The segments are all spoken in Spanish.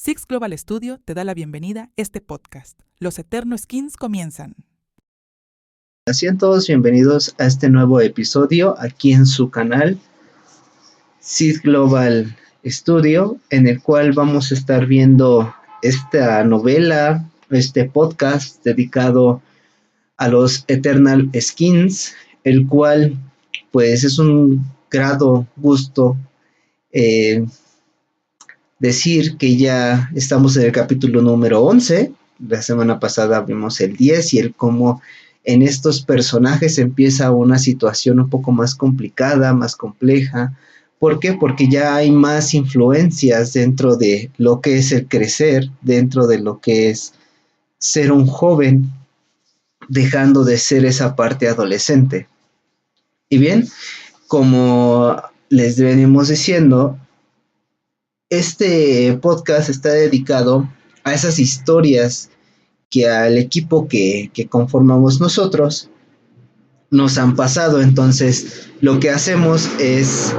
Six Global Studio te da la bienvenida a este podcast. Los Eterno Skins comienzan. Sean todos bienvenidos a este nuevo episodio aquí en su canal Six Global Studio, en el cual vamos a estar viendo esta novela, este podcast dedicado a los Eternal Skins, el cual pues es un grado gusto decir que ya estamos en el capítulo número 11. La semana pasada vimos el 10 y el cómo en estos personajes empieza una situación un poco más complicada, más compleja. ¿Por qué? Porque ya hay más influencias dentro de lo que es el crecer, dentro de lo que es ser un joven, dejando de ser esa parte adolescente. Y bien, como les venimos diciendo, este podcast está dedicado a esas historias que al equipo que conformamos nosotros nos han pasado. Entonces, lo que hacemos es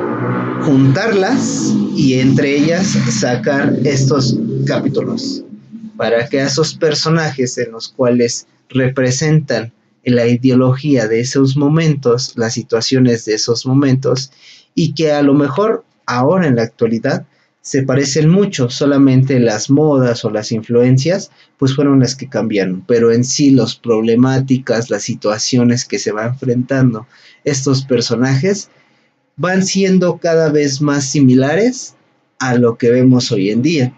juntarlas y entre ellas sacar estos capítulos para que a esos personajes en los cuales representan la ideología de esos momentos, las situaciones de esos momentos, y que a lo mejor ahora en la actualidad se parecen mucho, solamente las modas o las influencias pues fueron las que cambiaron, pero en sí las problemáticas, las situaciones que se van enfrentando estos personajes van siendo cada vez más similares a lo que vemos hoy en día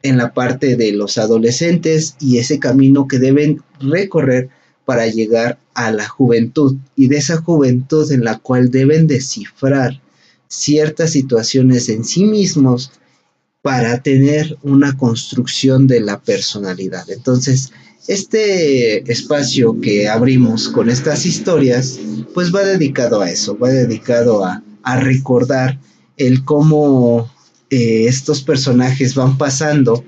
en la parte de los adolescentes y ese camino que deben recorrer para llegar a la juventud, y de esa juventud en la cual deben descifrar ciertas situaciones en sí mismos para tener una construcción de la personalidad. Entonces, este espacio que abrimos con estas historias, pues va dedicado a eso, va dedicado a recordar el cómo estos personajes van pasando.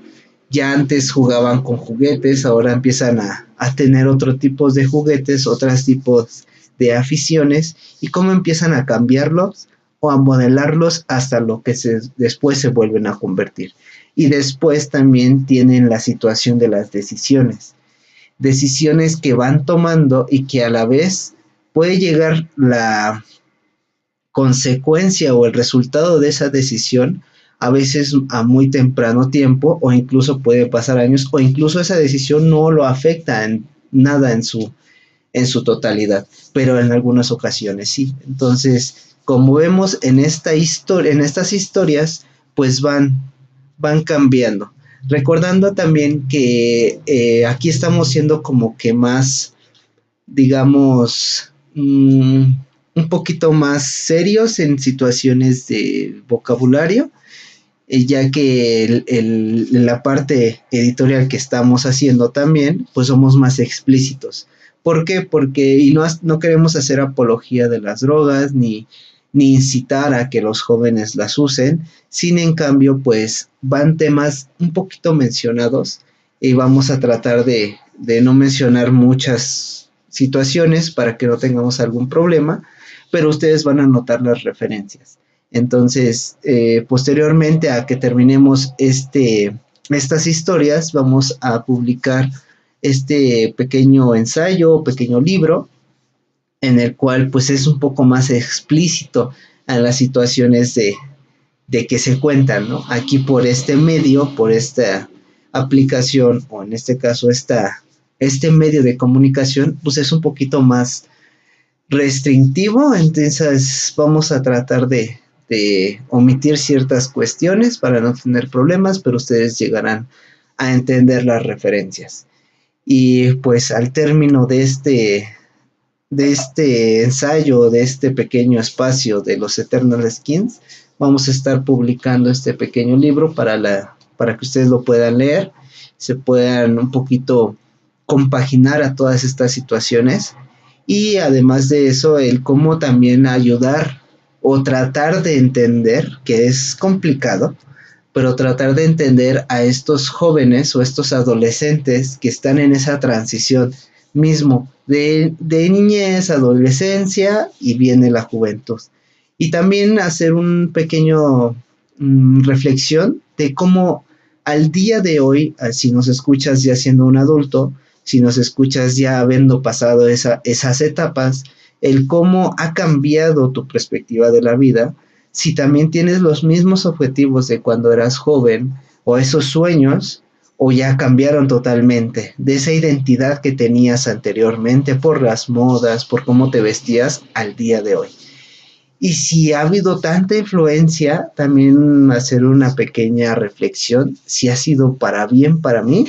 Ya antes jugaban con juguetes, ahora empiezan a tener otro tipo de juguetes, otros tipos de aficiones, y cómo empiezan a cambiarlos o a modelarlos hasta lo que después se vuelven a convertir. Y después también tienen la situación de las decisiones. Decisiones que van tomando y que a la vez puede llegar la consecuencia o el resultado de esa decisión a veces a muy temprano tiempo, o incluso puede pasar años, o incluso esa decisión no lo afecta en nada en su totalidad, pero en algunas ocasiones sí. Entonces, como vemos en esta historia, en estas historias, pues van cambiando. Recordando también que aquí estamos siendo como que más, digamos, un poquito más serios en situaciones de vocabulario, ya que la parte editorial que estamos haciendo también, pues somos más explícitos. ¿Por qué? Porque no queremos hacer apología de las drogas, ni incitar a que los jóvenes las usen, sin en cambio, pues van temas un poquito mencionados, y vamos a tratar de no mencionar muchas situaciones para que no tengamos algún problema, pero ustedes van a notar las referencias. Entonces, posteriormente a que terminemos estas historias, vamos a publicar este pequeño ensayo, pequeño libro, en el cual pues es un poco más explícito a las situaciones de que se cuentan, ¿no? Aquí por este medio, por esta aplicación, o en este caso este medio de comunicación, pues es un poquito más restrictivo. Entonces vamos a tratar de omitir ciertas cuestiones para no tener problemas, pero ustedes llegarán a entender las referencias. Y pues al término de este ensayo, de este pequeño espacio de los Eternal Skins, vamos a estar publicando este pequeño libro para que ustedes lo puedan leer, se puedan un poquito compaginar a todas estas situaciones. Y además de eso, el cómo también ayudar o tratar de entender, que es complicado, pero tratar de entender a estos jóvenes o estos adolescentes que están en esa transición mismo de niñez, adolescencia, y viene la juventud. Y también hacer un pequeño reflexión de cómo al día de hoy, si nos escuchas ya siendo un adulto, si nos escuchas ya habiendo pasado esas etapas, el cómo ha cambiado tu perspectiva de la vida, si también tienes los mismos objetivos de cuando eras joven o esos sueños, o ya cambiaron totalmente de esa identidad que tenías anteriormente por las modas, por cómo te vestías al día de hoy. Y si ha habido tanta influencia, también hacer una pequeña reflexión, si ha sido para bien para mí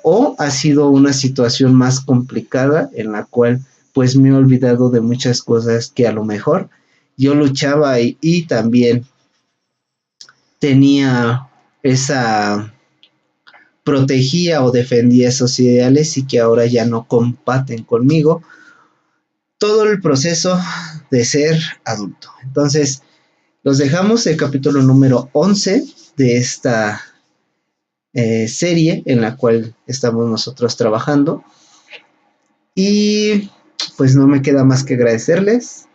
o ha sido una situación más complicada en la cual pues me he olvidado de muchas cosas que a lo mejor yo luchaba y también tenía esa, protegía o defendía esos ideales y que ahora ya no compaten conmigo todo el proceso de ser adulto. Entonces, los dejamos el capítulo número 11 de esta serie en la cual estamos nosotros trabajando. Y pues no me queda más que agradecerles,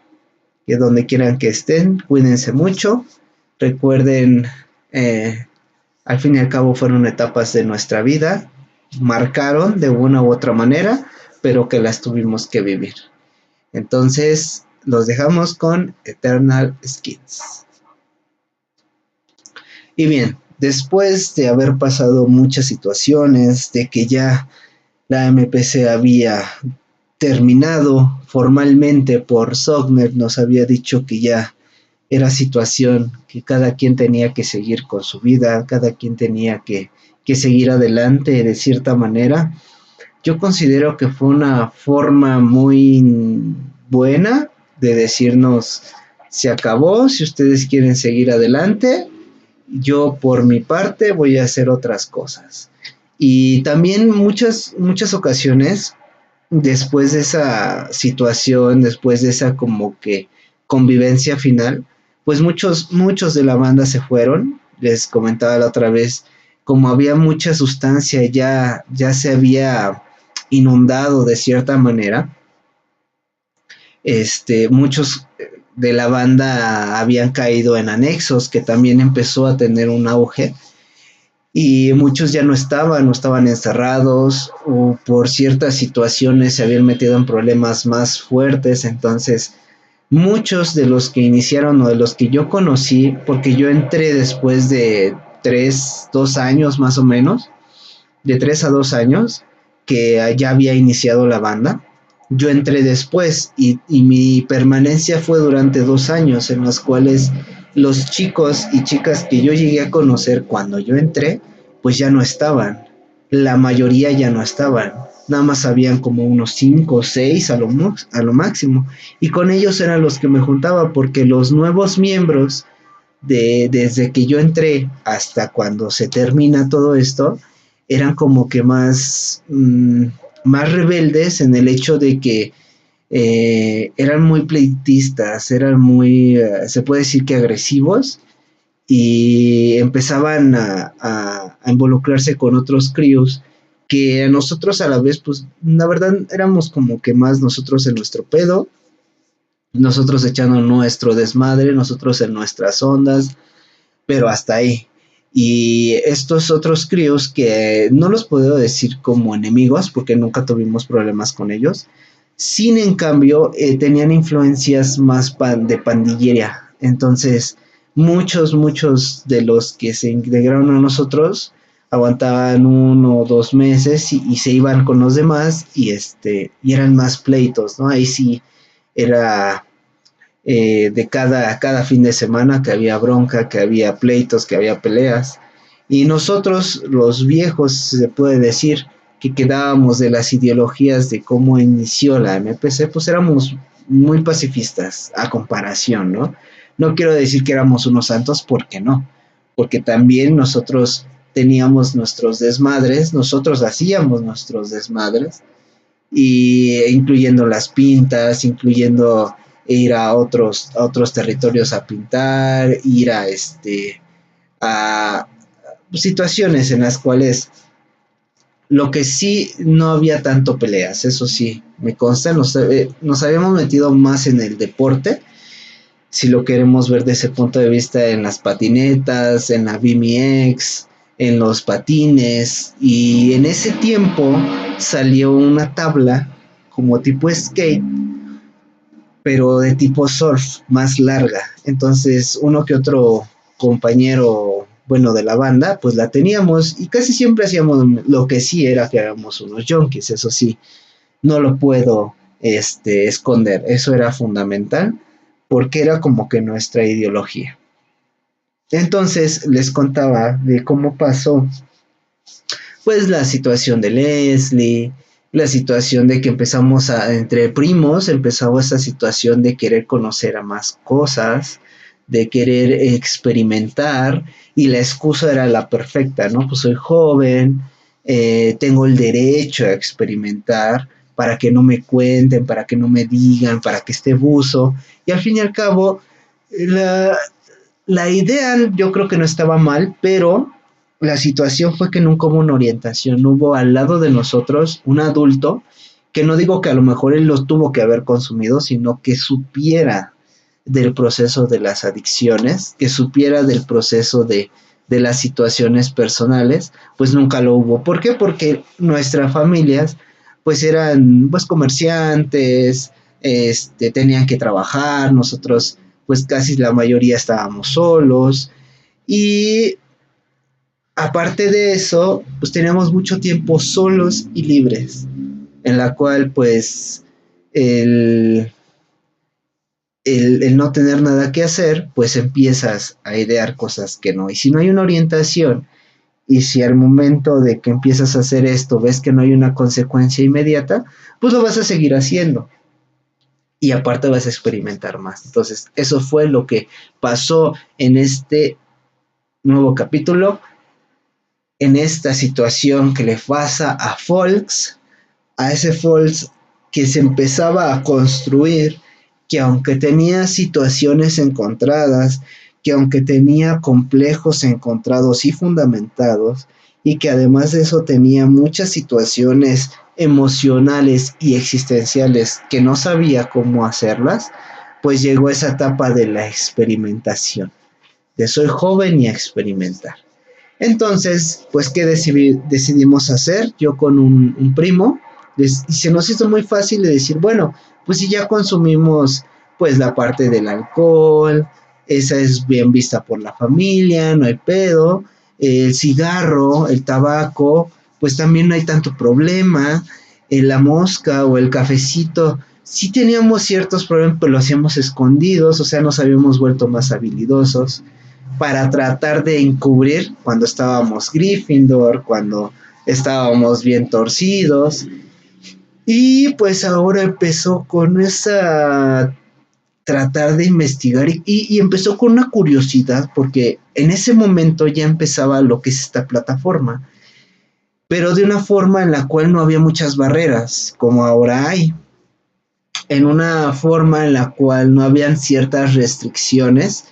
que donde quieran que estén, cuídense mucho. Recuerden, al fin y al cabo fueron etapas de nuestra vida, marcaron de una u otra manera, pero que las tuvimos que vivir. Entonces, los dejamos con Eternal Skins. Y bien, después de haber pasado muchas situaciones, de que ya la MPC había terminado formalmente por Sogner, nos había dicho que ya era situación, que cada quien tenía que seguir con su vida, cada quien tenía que seguir adelante de cierta manera. Yo considero que fue una forma muy buena de decirnos, se acabó, si ustedes quieren seguir adelante, yo por mi parte voy a hacer otras cosas. Y también muchas ocasiones, después de esa situación, después de esa como que convivencia final, pues muchos de la banda se fueron. Les comentaba la otra vez, como había mucha sustancia, ya se había inundado de cierta manera. Muchos de la banda habían caído en anexos, que también empezó a tener un auge, y muchos ya no estaban encerrados, o por ciertas situaciones se habían metido en problemas más fuertes. Entonces muchos de los que iniciaron o de los que yo conocí, porque yo entré después de 2 años más o menos, de 3 a 2 años, que ya había iniciado la banda. Yo entré después y mi permanencia fue durante 2 años, en los cuales los chicos y chicas que yo llegué a conocer cuando yo entré, pues ya no estaban. La mayoría ya no estaban. Nada más habían como unos 5 o 6 a lo máximo. Y con ellos eran los que me juntaba, porque los nuevos miembros, desde que yo entré hasta cuando se termina todo esto, eran como que más rebeldes, en el hecho de que eran muy pleitistas, eran muy, se puede decir que agresivos, y empezaban a involucrarse con otros crews, que nosotros a la vez, pues la verdad éramos como que más nosotros en nuestro pedo, nosotros echando nuestro desmadre, nosotros en nuestras ondas, pero hasta ahí. Y estos otros críos, que no los puedo decir como enemigos porque nunca tuvimos problemas con ellos, sin en cambio tenían influencias más de pandillería. Entonces muchos de los que se integraron a nosotros aguantaban 1 o 2 meses y se iban con los demás, y eran más pleitos, ¿no? Ahí sí era de cada fin de semana que había bronca, que había pleitos, que había peleas. Y nosotros, los viejos, se puede decir, que quedábamos de las ideologías de cómo inició la MPC, pues éramos muy pacifistas a comparación, ¿no? No quiero decir que éramos unos santos, porque no, porque también nosotros teníamos nuestros desmadres, nosotros hacíamos nuestros desmadres, y incluyendo las pintas, incluyendo ir a otros territorios a pintar, ir a situaciones en las cuales lo que sí no había tanto peleas, eso sí, me consta, nos habíamos metido más en el deporte, si lo queremos ver desde ese punto de vista, en las patinetas, en la BMX, en los patines, y en ese tiempo salió una tabla como tipo skate, pero de tipo surf, más larga. Entonces, uno que otro compañero, bueno, de la banda, pues la teníamos y casi siempre hacíamos lo que sí era que éramos unos junkies, eso sí, no lo puedo esconder, eso era fundamental porque era como que nuestra ideología. Entonces les contaba de cómo pasó pues la situación de Leslie, la situación de que empezamos entre primos, empezó esa situación de querer conocer a más cosas, de querer experimentar, y la excusa era la perfecta, ¿no? Pues soy joven, tengo el derecho a experimentar, para que no me cuenten, para que no me digan, para que esté buzo, y al fin y al cabo, la, la idea yo creo que no estaba mal, pero la situación fue que nunca hubo una orientación, hubo al lado de nosotros un adulto, que no digo que a lo mejor él los tuvo que haber consumido, sino que supiera del proceso de las adicciones, que supiera del proceso de las situaciones personales, pues nunca lo hubo. ¿Por qué? Porque nuestras familias pues eran pues comerciantes, tenían que trabajar, nosotros pues casi la mayoría estábamos solos, y aparte de eso, pues teníamos mucho tiempo solos y libres, en la cual pues el, el no tener nada que hacer, pues empiezas a idear cosas que no. Y si no hay una orientación, y si al momento de que empiezas a hacer esto ves que no hay una consecuencia inmediata, pues lo vas a seguir haciendo. Y aparte vas a experimentar más. Entonces, eso fue lo que pasó en este nuevo capítulo, en esta situación que le pasa a Folks, a ese Folks que se empezaba a construir, que aunque tenía situaciones encontradas, que aunque tenía complejos encontrados y fundamentados, y que además de eso tenía muchas situaciones emocionales y existenciales que no sabía cómo hacerlas, pues llegó esa etapa de la experimentación, de soy joven y experimentar. Entonces, pues, ¿qué decidimos hacer? Yo con un primo, y se nos hizo muy fácil de decir, bueno, pues si ya consumimos pues la parte del alcohol, esa es bien vista por la familia, no hay pedo, el cigarro, el tabaco, pues también no hay tanto problema, la mosca o el cafecito, sí teníamos ciertos problemas, pero lo hacíamos escondidos, o sea, nos habíamos vuelto más habilidosos para tratar de encubrir cuando estábamos Gryffindor, cuando estábamos bien torcidos. Y pues ahora empezó con esa tratar de investigar y empezó con una curiosidad porque en ese momento ya empezaba lo que es esta plataforma, pero de una forma en la cual no había muchas barreras como ahora hay, en una forma en la cual no habían ciertas restricciones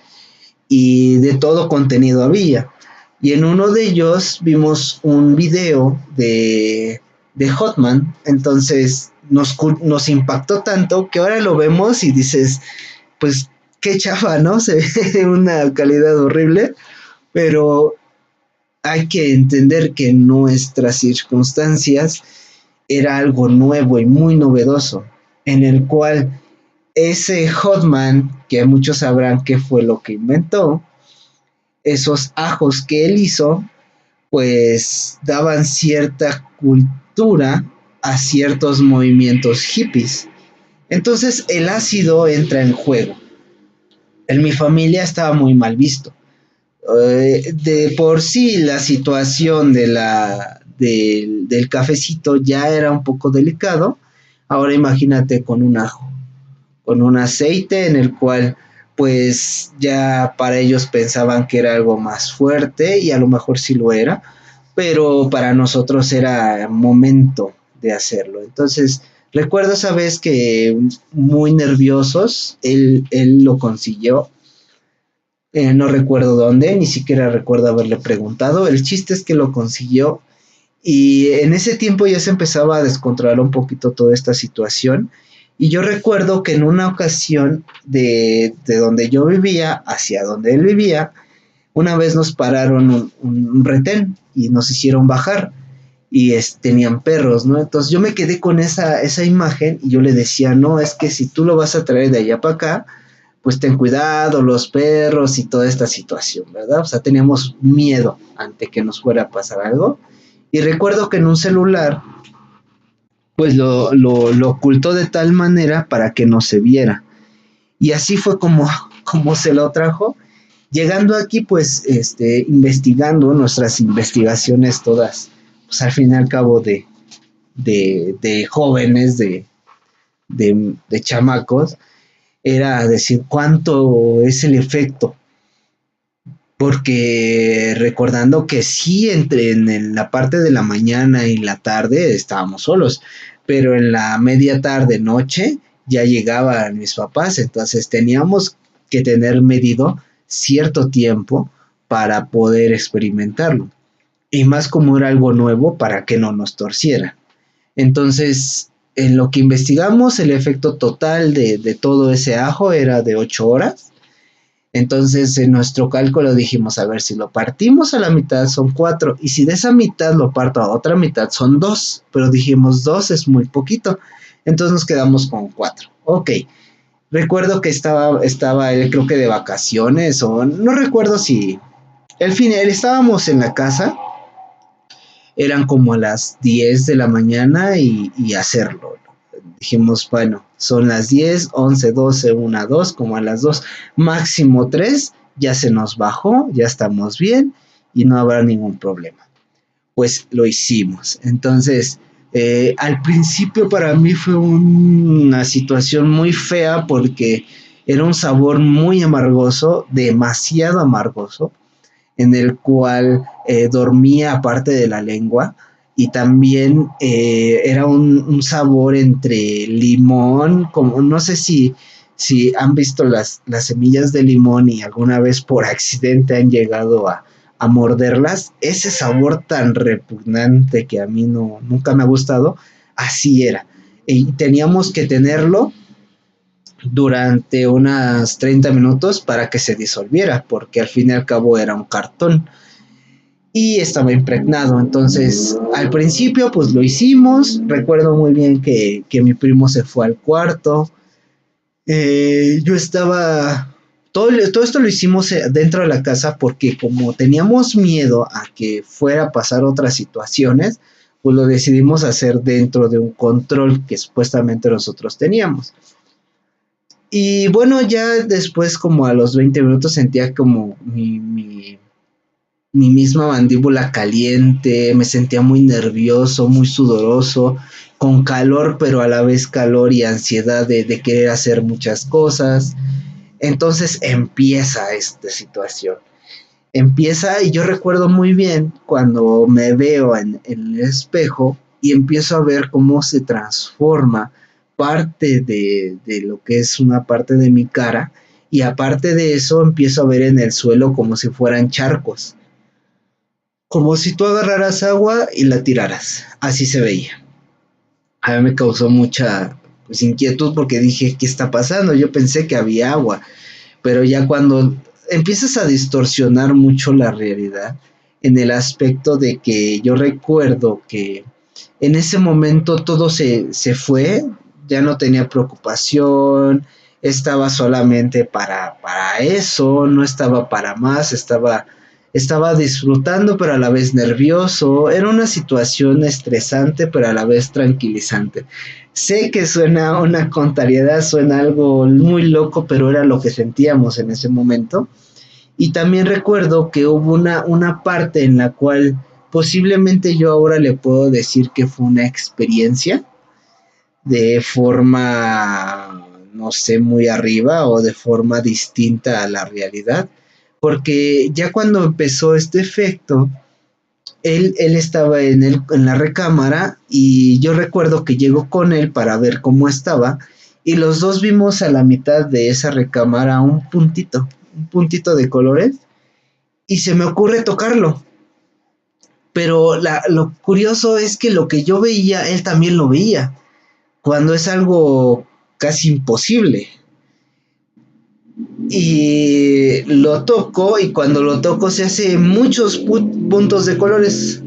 y de todo contenido había. Y en uno de ellos vimos un video de Hotman, entonces nos impactó tanto que ahora lo vemos y dices, pues qué chafa, ¿no? Se ve de una calidad horrible, pero hay que entender que en nuestras circunstancias era algo nuevo y muy novedoso, en el cual ese Hotman, que muchos sabrán qué fue lo que inventó, esos ajos que él hizo, pues daban cierta cultura a ciertos movimientos hippies. Entonces el ácido entra en juego. En mi familia estaba muy mal visto. De por sí la situación del cafecito ya era un poco delicado. Ahora imagínate con un ajo, con un aceite en el cual pues ya para ellos pensaban que era algo más fuerte y a lo mejor sí lo era, pero para nosotros era momento de hacerlo. Entonces, recuerdo esa vez que muy nerviosos, él lo consiguió. No recuerdo dónde, ni siquiera recuerdo haberle preguntado. El chiste es que lo consiguió y en ese tiempo ya se empezaba a descontrolar un poquito toda esta situación. Y yo recuerdo que en una ocasión de donde yo vivía hacia donde él vivía, Una vez nos pararon un retén y nos hicieron bajar y tenían perros, ¿no? Entonces yo me quedé con esa imagen y yo le decía, no, es que si tú lo vas a traer de allá para acá, pues ten cuidado, los perros y toda esta situación, ¿verdad? O sea, teníamos miedo ante que nos fuera a pasar algo. Y recuerdo que en un celular, pues lo ocultó de tal manera para que no se viera. Y así fue como se lo trajo. Llegando aquí, pues, investigando nuestras investigaciones todas, pues al fin y al cabo de jóvenes, de chamacos, era decir cuánto es el efecto, porque recordando que sí, en la parte de la mañana y la tarde estábamos solos, pero en la media tarde, noche, ya llegaban mis papás, entonces teníamos que tener medido cierto tiempo para poder experimentarlo, y más como era algo nuevo para que no nos torciera. Entonces, en lo que investigamos, el efecto total de todo ese ajo era de 8 horas. Entonces, en nuestro cálculo dijimos, a ver, si lo partimos a la mitad son 4, y si de esa mitad lo parto a otra mitad son 2, pero dijimos 2 es muy poquito, entonces nos quedamos con 4. Ok, recuerdo que estaba él creo que de vacaciones, o no recuerdo si, el final, estábamos en la casa, eran como a las 10 de la mañana y hacerlo. Dijimos, bueno, son las 10, 11, 12, 1, 2, como a las 2, máximo 3, ya se nos bajó, ya estamos bien y no habrá ningún problema. Pues lo hicimos. Entonces, al principio para mí fue una situación muy fea porque era un sabor muy amargoso, demasiado amargoso, en el cual dormía aparte de la lengua, y también era un sabor entre limón, como no sé si han visto las semillas de limón y alguna vez por accidente han llegado a morderlas, ese sabor tan repugnante que a mí nunca me ha gustado, así era. Y teníamos que tenerlo durante unas 30 minutos para que se disolviera, porque al fin y al cabo era un cartón y estaba impregnado. Entonces, al principio, pues lo hicimos. Recuerdo muy bien que mi primo se fue al cuarto. Yo estaba. Todo esto lo hicimos dentro de la casa porque, como teníamos miedo a que fuera a pasar otras situaciones, pues lo decidimos hacer dentro de un control que supuestamente nosotros teníamos. Y bueno, ya después, como a los 20 minutos, sentía como mi misma mandíbula caliente, me sentía muy nervioso, muy sudoroso, con calor, pero a la vez calor y ansiedad de querer hacer muchas cosas. Entonces empieza esta situación. Empieza, y yo recuerdo muy bien cuando me veo en el espejo y empiezo a ver cómo se transforma parte de lo que es una parte de mi cara, y aparte de eso empiezo a ver en el suelo como si fueran charcos, como si tú agarraras agua y la tiraras. Así se veía. A mí me causó mucha, pues, inquietud, porque dije, ¿qué está pasando? Yo pensé que había agua, pero ya cuando empiezas a distorsionar mucho la realidad, en el aspecto de que yo recuerdo que en ese momento todo se fue, ya no tenía preocupación, estaba solamente para eso, no estaba para más, estaba disfrutando pero a la vez nervioso, era una situación estresante pero a la vez tranquilizante. Sé que suena una contrariedad, suena algo muy loco, pero era lo que sentíamos en ese momento. Y también recuerdo que hubo una parte en la cual posiblemente yo ahora le puedo decir que fue una experiencia de forma, no sé, muy arriba o de forma distinta a la realidad, porque ya cuando empezó este efecto, él estaba en la recámara, y yo recuerdo que llegó con él para ver cómo estaba, y los dos vimos a la mitad de esa recámara un puntito de colores, y se me ocurre tocarlo. Pero lo curioso es que lo que yo veía, él también lo veía, cuando es algo casi imposible. y lo toco, y cuando lo toco se hace muchos puntos de colores.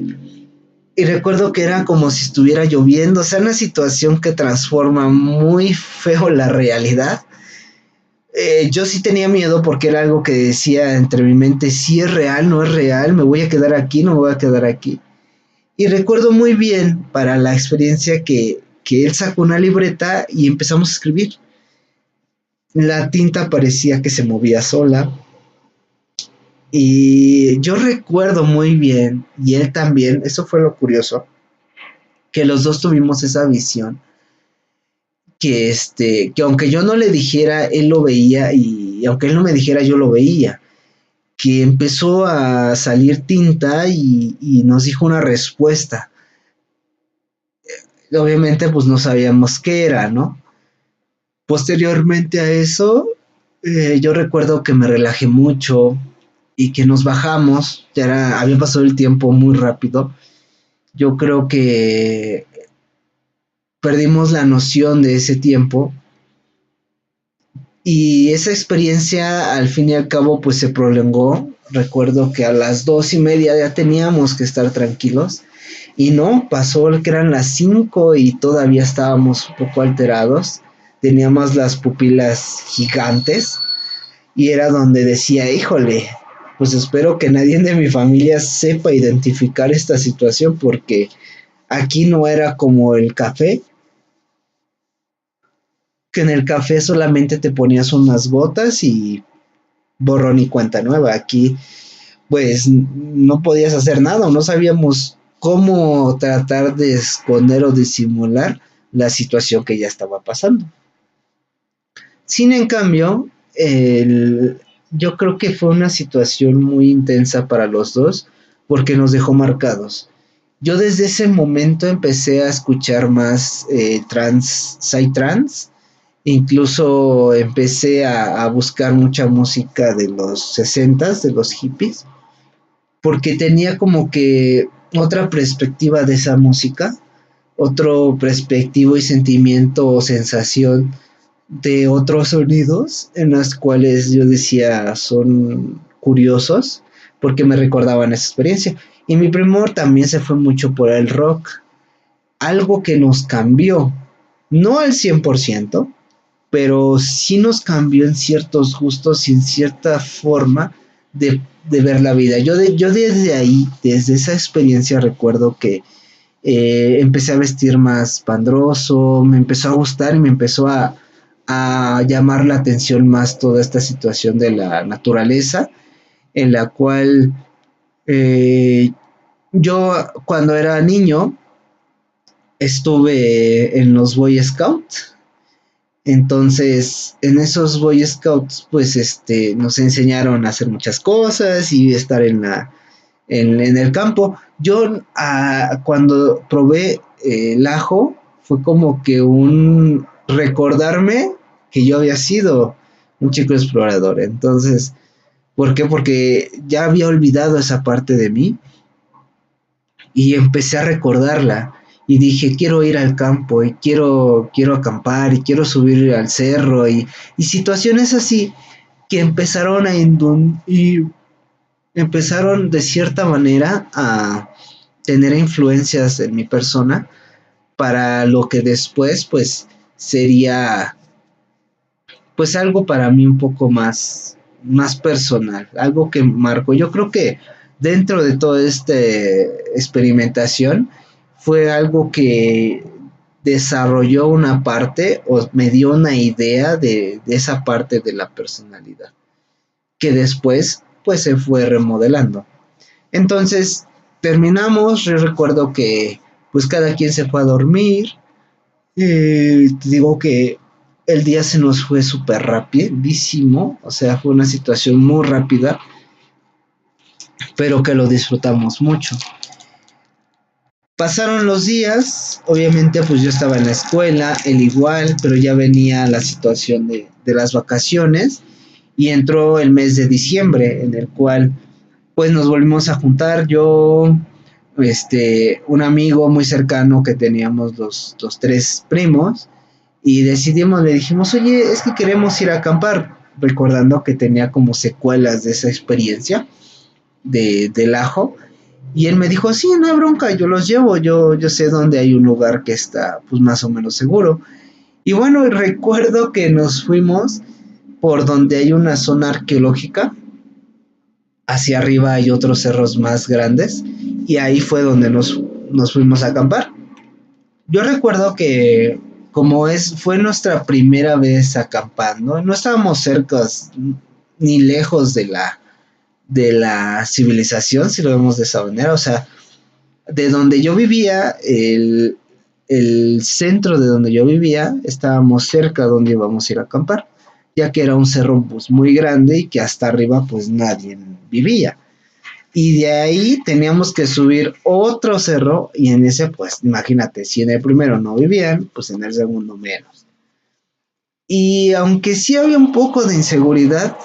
Y recuerdo que era como si estuviera lloviendo, o sea, una situación que transforma muy feo la realidad. Yo sí tenía miedo porque era algo que decía entre mi mente, si es real, no es real, me voy a quedar aquí, no me voy a quedar aquí. Y recuerdo muy bien para la experiencia que él sacó una libreta y empezamos a escribir. La tinta parecía que se movía sola. Y yo recuerdo muy bien, y él también, eso fue lo curioso, que los dos tuvimos esa visión, que aunque yo no le dijera, él lo veía, y aunque él no me dijera, yo lo veía, que empezó a salir tinta y nos dijo una respuesta. Obviamente pues no sabíamos qué era, ¿no? Posteriormente a eso, yo recuerdo que me relajé mucho y que nos bajamos, había pasado el tiempo muy rápido. Yo creo que perdimos la noción de ese tiempo y esa experiencia al fin y al cabo pues se prolongó. Recuerdo que a las 2:30 ya teníamos que estar tranquilos y no, pasó que eran las 5 y todavía estábamos un poco alterados, teníamos las pupilas gigantes y era donde decía, híjole, pues espero que nadie de mi familia sepa identificar esta situación porque aquí no era como el café, que en el café solamente te ponías unas gotas y borrón y cuenta nueva. Aquí pues no podías hacer nada, no sabíamos cómo tratar de esconder o disimular la situación que ya estaba pasando. Sin en cambio, yo creo que fue una situación muy intensa para los dos porque nos dejó marcados. Yo desde ese momento empecé a escuchar más psytrance. Incluso empecé a buscar mucha música de los 60s, de los hippies, porque tenía como que otra perspectiva de esa música, otro perspectivo y sentimiento o sensación de otros sonidos en los cuales yo decía son curiosos porque me recordaban esa experiencia. Y mi primor también se fue mucho por el rock, algo que nos cambió, no al 100%, pero sí nos cambió en ciertos gustos y en cierta forma de ver la vida. Yo desde ahí, desde esa experiencia recuerdo que empecé a vestir más pandroso, me empezó a gustar y me empezó a llamar la atención más toda esta situación de la naturaleza, en la cual eh, yo cuando era niño estuve en los Boy Scouts. Entonces, en esos Boy Scouts, pues, nos enseñaron a hacer muchas cosas y estar en el campo. Yo, cuando probé el ajo, fue como que un recordarme que yo había sido un chico explorador. Entonces, ¿por qué? Porque ya había olvidado esa parte de mí y empecé a recordarla y dije, quiero ir al campo y quiero acampar y quiero subir al cerro y situaciones así que empezaron y empezaron de cierta manera a tener influencias en mi persona para lo que después pues sería pues algo para mí un poco más personal, algo que marcó. Yo creo que dentro de toda esta experimentación fue algo que desarrolló una parte o me dio una idea de esa parte de la personalidad que después pues se fue remodelando. Entonces terminamos, yo recuerdo que pues cada quien se fue a dormir. Te digo que el día se nos fue súper rapidísimo, o sea, fue una situación muy rápida, pero que lo disfrutamos mucho. Pasaron los días, obviamente pues yo estaba en la escuela, él igual, pero ya venía la situación de las vacaciones y entró el mes de diciembre en el cual pues nos volvimos a juntar, yo, un amigo muy cercano que teníamos los tres primos y decidimos, le dijimos, oye, es que queremos ir a acampar. recordando que tenía como secuelas de esa experiencia del ajo. Y él me dijo, sí, no hay bronca, yo los llevo, yo sé dónde hay un lugar que está pues más o menos seguro. Y bueno, recuerdo que nos fuimos por donde hay una zona arqueológica. Hacia arriba hay otros cerros más grandes y ahí fue donde nos fuimos a acampar. Yo recuerdo que fue nuestra primera vez acampando, no estábamos cerca ni lejos de la civilización, si lo vemos de esa manera. O sea, de donde yo vivía, el centro de donde yo vivía, estábamos cerca donde íbamos a ir a acampar, ya que era un cerro pues, muy grande y que hasta arriba pues nadie vivía. Y de ahí teníamos que subir otro cerro y en ese pues imagínate, si en el primero no vivían, pues en el segundo menos. Y aunque sí había un poco de inseguridad,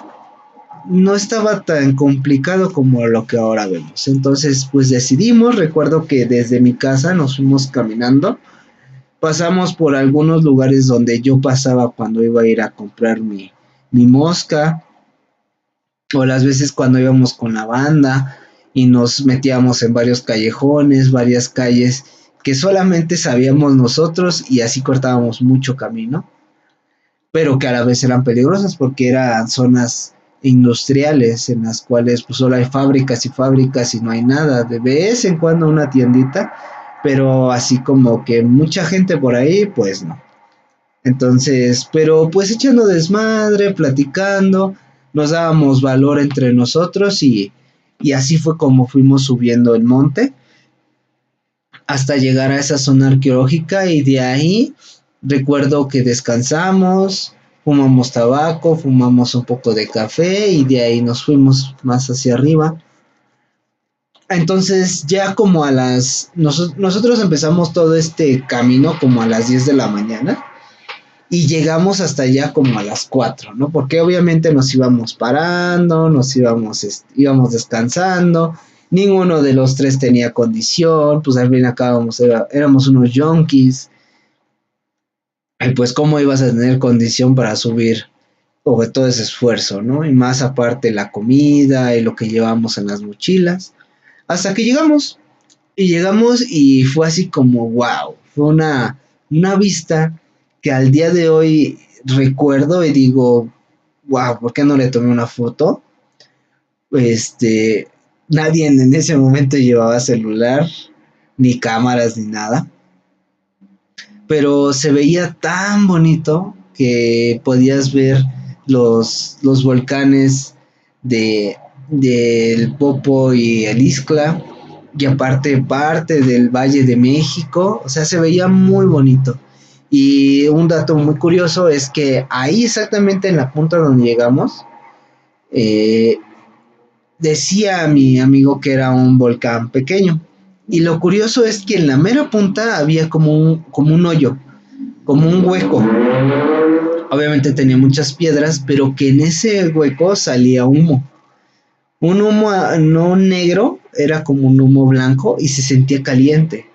no estaba tan complicado como lo que ahora vemos. Entonces, pues decidimos, recuerdo que desde mi casa nos fuimos caminando, pasamos por algunos lugares donde yo pasaba cuando iba a ir a comprar mi mosca, o las veces cuando íbamos con la banda y nos metíamos en varios callejones, varias calles que solamente sabíamos nosotros y así cortábamos mucho camino, pero que a la vez eran peligrosas porque eran zonas industriales en las cuales pues solo hay fábricas y fábricas y no hay nada, de vez en cuando una tiendita, pero así como que mucha gente por ahí, pues no. Entonces, pero pues echando desmadre, platicando, nos dábamos valor entre nosotros y así fue como fuimos subiendo el monte hasta llegar a esa zona arqueológica y de ahí recuerdo que descansamos, fumamos tabaco, fumamos un poco de café y de ahí nos fuimos más hacia arriba. Entonces ya como nosotros empezamos todo este camino como a las 10 de la mañana y llegamos hasta allá como a las 4, ¿no? Porque obviamente nos íbamos parando, íbamos descansando, ninguno de los tres tenía condición, pues al fin acabamos, éramos unos junkies, y pues cómo ibas a tener condición para subir o todo ese esfuerzo, ¿no? Y más aparte la comida y lo que llevamos en las mochilas, hasta que llegamos y fue así como wow, fue una vista que al día de hoy recuerdo y digo, wow, ¿por qué no le tomé una foto? Nadie en ese momento llevaba celular, ni cámaras, ni nada, pero se veía tan bonito que podías ver los volcanes de, del Popo y el Ixtla, y aparte parte del Valle de México, o sea, se veía muy bonito. Y un dato muy curioso es que ahí exactamente en la punta donde llegamos, eh, decía mi amigo que era un volcán pequeño. Y lo curioso es que en la mera punta había como un hoyo, como un hueco. Obviamente tenía muchas piedras, pero que en ese hueco salía humo. Un humo no negro, era como un humo blanco y se sentía caliente.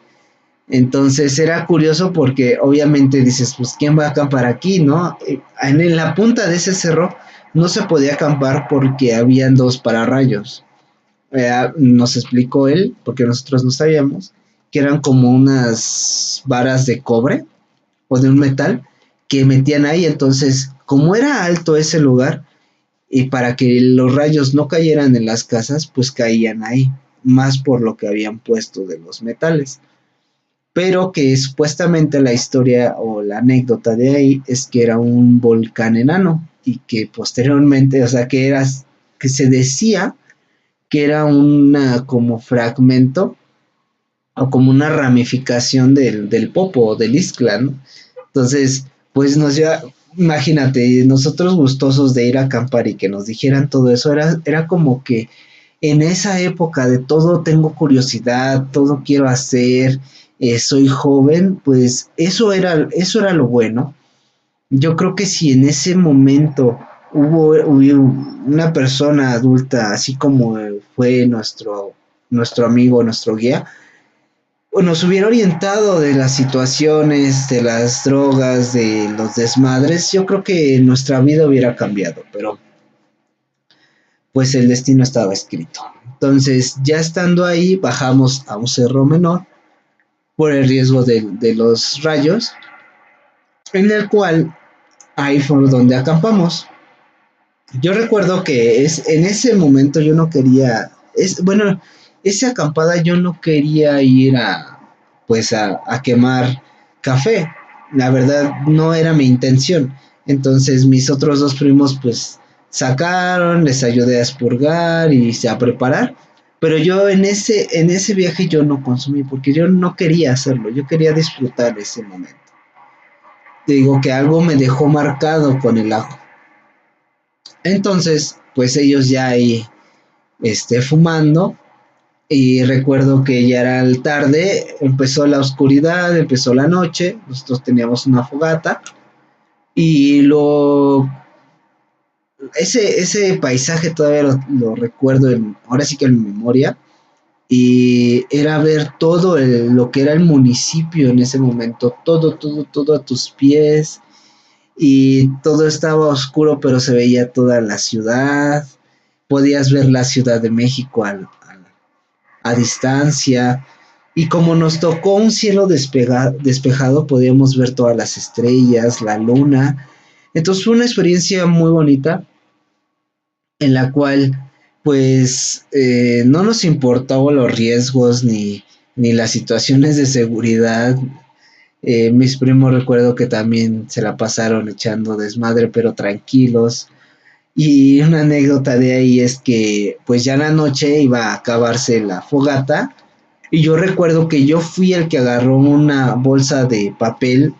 Entonces era curioso porque obviamente dices, pues ¿quién va a acampar aquí, no? En la punta de ese cerro no se podía acampar porque habían dos pararrayos. Nos explicó él, porque nosotros no sabíamos, que eran como unas varas de cobre o de un metal que metían ahí. Entonces, como era alto ese lugar, y para que los rayos no cayeran en las casas, pues caían ahí, más por lo que habían puesto de los metales. Pero que supuestamente la historia o la anécdota de ahí es que era un volcán enano y que posteriormente, o sea, que se decía que era una como fragmento o como una ramificación del Popo o del Ixtla, ¿no? Entonces, pues imagínate, nosotros gustosos de ir a acampar y que nos dijeran todo eso, era como que en esa época de todo tengo curiosidad, todo quiero hacer, soy joven, pues eso era lo bueno. Yo creo que si en ese momento hubo una persona adulta, así como fue nuestro amigo, nuestro guía, nos hubiera orientado de las situaciones, de las drogas, de los desmadres, yo creo que nuestra vida hubiera cambiado, pero pues el destino estaba escrito. Entonces, ya estando ahí, bajamos a un cerro menor por el riesgo de los rayos, en el cual ahí fue donde acampamos. Yo recuerdo que en ese momento yo no quería, bueno, esa acampada yo no quería ir pues a quemar café. La verdad no era mi intención. Entonces mis otros dos primos pues sacaron, les ayudé a expurgar y a preparar. Pero yo en ese viaje yo no consumí porque yo no quería hacerlo, yo quería disfrutar ese momento. Te digo que algo me dejó marcado con el ajo. Entonces, pues ellos ya ahí, fumando, y recuerdo que ya era el tarde, empezó la oscuridad, empezó la noche, nosotros teníamos una fogata, y ese paisaje todavía lo recuerdo, ahora sí que en mi memoria, y era ver todo lo que era el municipio en ese momento, todo a tus pies, y todo estaba oscuro, pero se veía toda la ciudad. Podías ver la Ciudad de México a distancia. Y como nos tocó un cielo despejado, podíamos ver todas las estrellas, la luna. Entonces fue una experiencia muy bonita en la cual pues no nos importaban los riesgos ni las situaciones de seguridad. Mis primos recuerdo que también se la pasaron echando desmadre, pero tranquilos. Y una anécdota de ahí es que pues ya en la noche iba a acabarse la fogata y yo recuerdo que yo fui el que agarró una bolsa de papel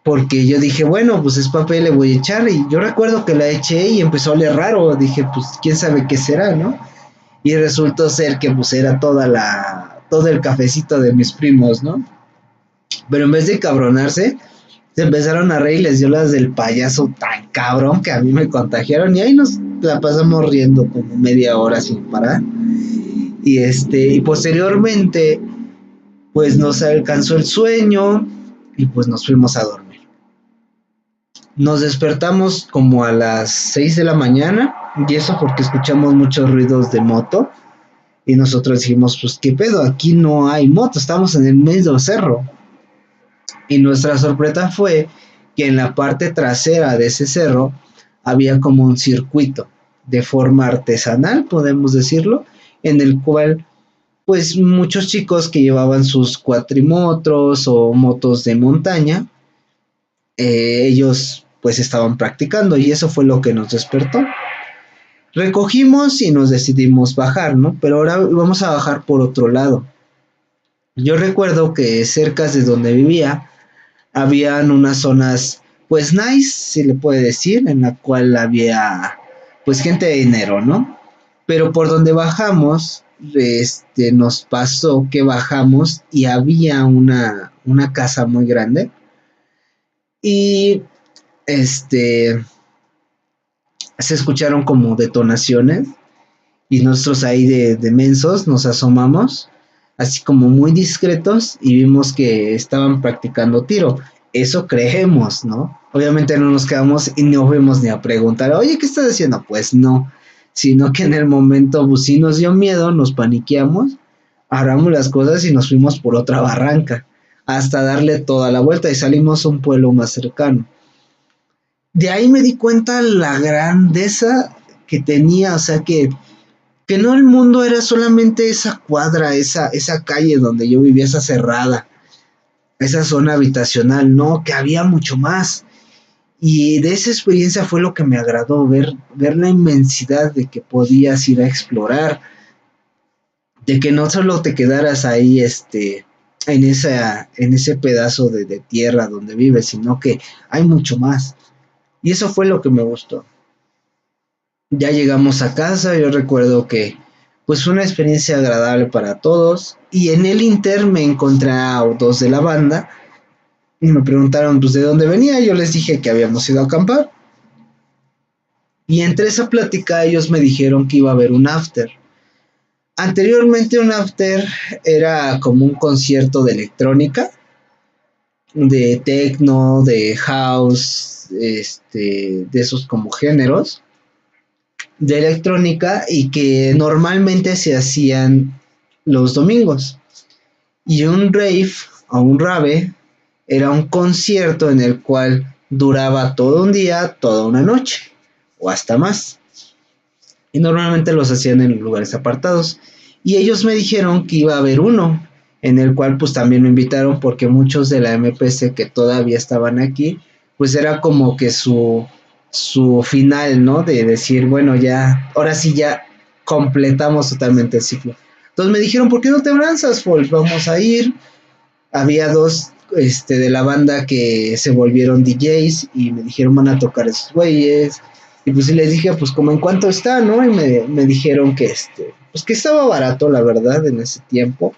porque yo dije, bueno, pues es papel, le voy a echar, y yo recuerdo que la eché y empezó a oler raro, dije, pues quién sabe qué será, ¿no? Y resultó ser que pues era todo el cafecito de mis primos, ¿no? Pero en vez de cabronarse, se empezaron a reír, les dio las del payaso tan cabrón que a mí me contagiaron y ahí nos la pasamos riendo como media hora sin parar. Y posteriormente, pues nos alcanzó el sueño y pues nos fuimos a dormir. Nos despertamos como a las 6 de la mañana y eso porque escuchamos muchos ruidos de moto y nosotros dijimos, pues qué pedo, aquí no hay moto, estamos en el medio cerro. Y nuestra sorpresa fue que en la parte trasera de ese cerro había como un circuito de forma artesanal, podemos decirlo, en el cual pues muchos chicos que llevaban sus cuatrimotros o motos de montaña, ellos pues estaban practicando y eso fue lo que nos despertó. Recogimos y nos decidimos bajar, ¿no? Pero ahora vamos a bajar por otro lado. Yo recuerdo que cerca de donde vivía, habían unas zonas pues nice, si le puede decir, en la cual había pues gente de dinero, ¿no? Pero por donde bajamos, nos pasó que bajamos y había una casa muy grande y se escucharon como detonaciones y nosotros ahí de mensos nos asomamos, así como muy discretos, y vimos que estaban practicando tiro. Eso creemos, ¿no? Obviamente no nos quedamos y no fuimos ni a preguntar, oye, ¿qué estás haciendo? Pues no, sino que en el momento pues sí nos dio miedo, nos paniqueamos, agarramos las cosas y nos fuimos por otra barranca, hasta darle toda la vuelta y salimos a un pueblo más cercano. De ahí me di cuenta la grandeza que tenía, o sea que no el mundo era solamente esa cuadra, esa calle donde yo vivía, esa cerrada, esa zona habitacional, no, que había mucho más. Y de esa experiencia fue lo que me agradó, ver la inmensidad de que podías ir a explorar, de que no solo te quedaras ahí en ese pedazo de tierra donde vives, sino que hay mucho más. Y eso fue lo que me gustó. Ya llegamos a casa, yo recuerdo que pues fue una experiencia agradable para todos y en el inter me encontré a dos de la banda y me preguntaron pues de dónde venía, yo les dije que habíamos ido a acampar y entre esa plática ellos me dijeron que iba a haber un after. Anteriormente un after era como un concierto de electrónica, de techno, de house, de esos como géneros de electrónica y que normalmente se hacían los domingos. Y un rave o un rave era un concierto en el cual duraba todo un día, toda una noche o hasta más. Y normalmente los hacían en lugares apartados. Y ellos me dijeron que iba a haber uno, en el cual pues también me invitaron porque muchos de la MPC que todavía estaban aquí, pues era como que su final, ¿no? De decir, bueno, ya, ahora sí ya completamos totalmente el ciclo. Entonces me dijeron, ¿por qué no te lanzas, Fols? Vamos a ir. Había dos de la banda que se volvieron DJs y me dijeron, van a tocar esos güeyes. Y pues les dije, pues como en cuánto está, ¿no? Y me dijeron que pues que estaba barato, la verdad, en ese tiempo.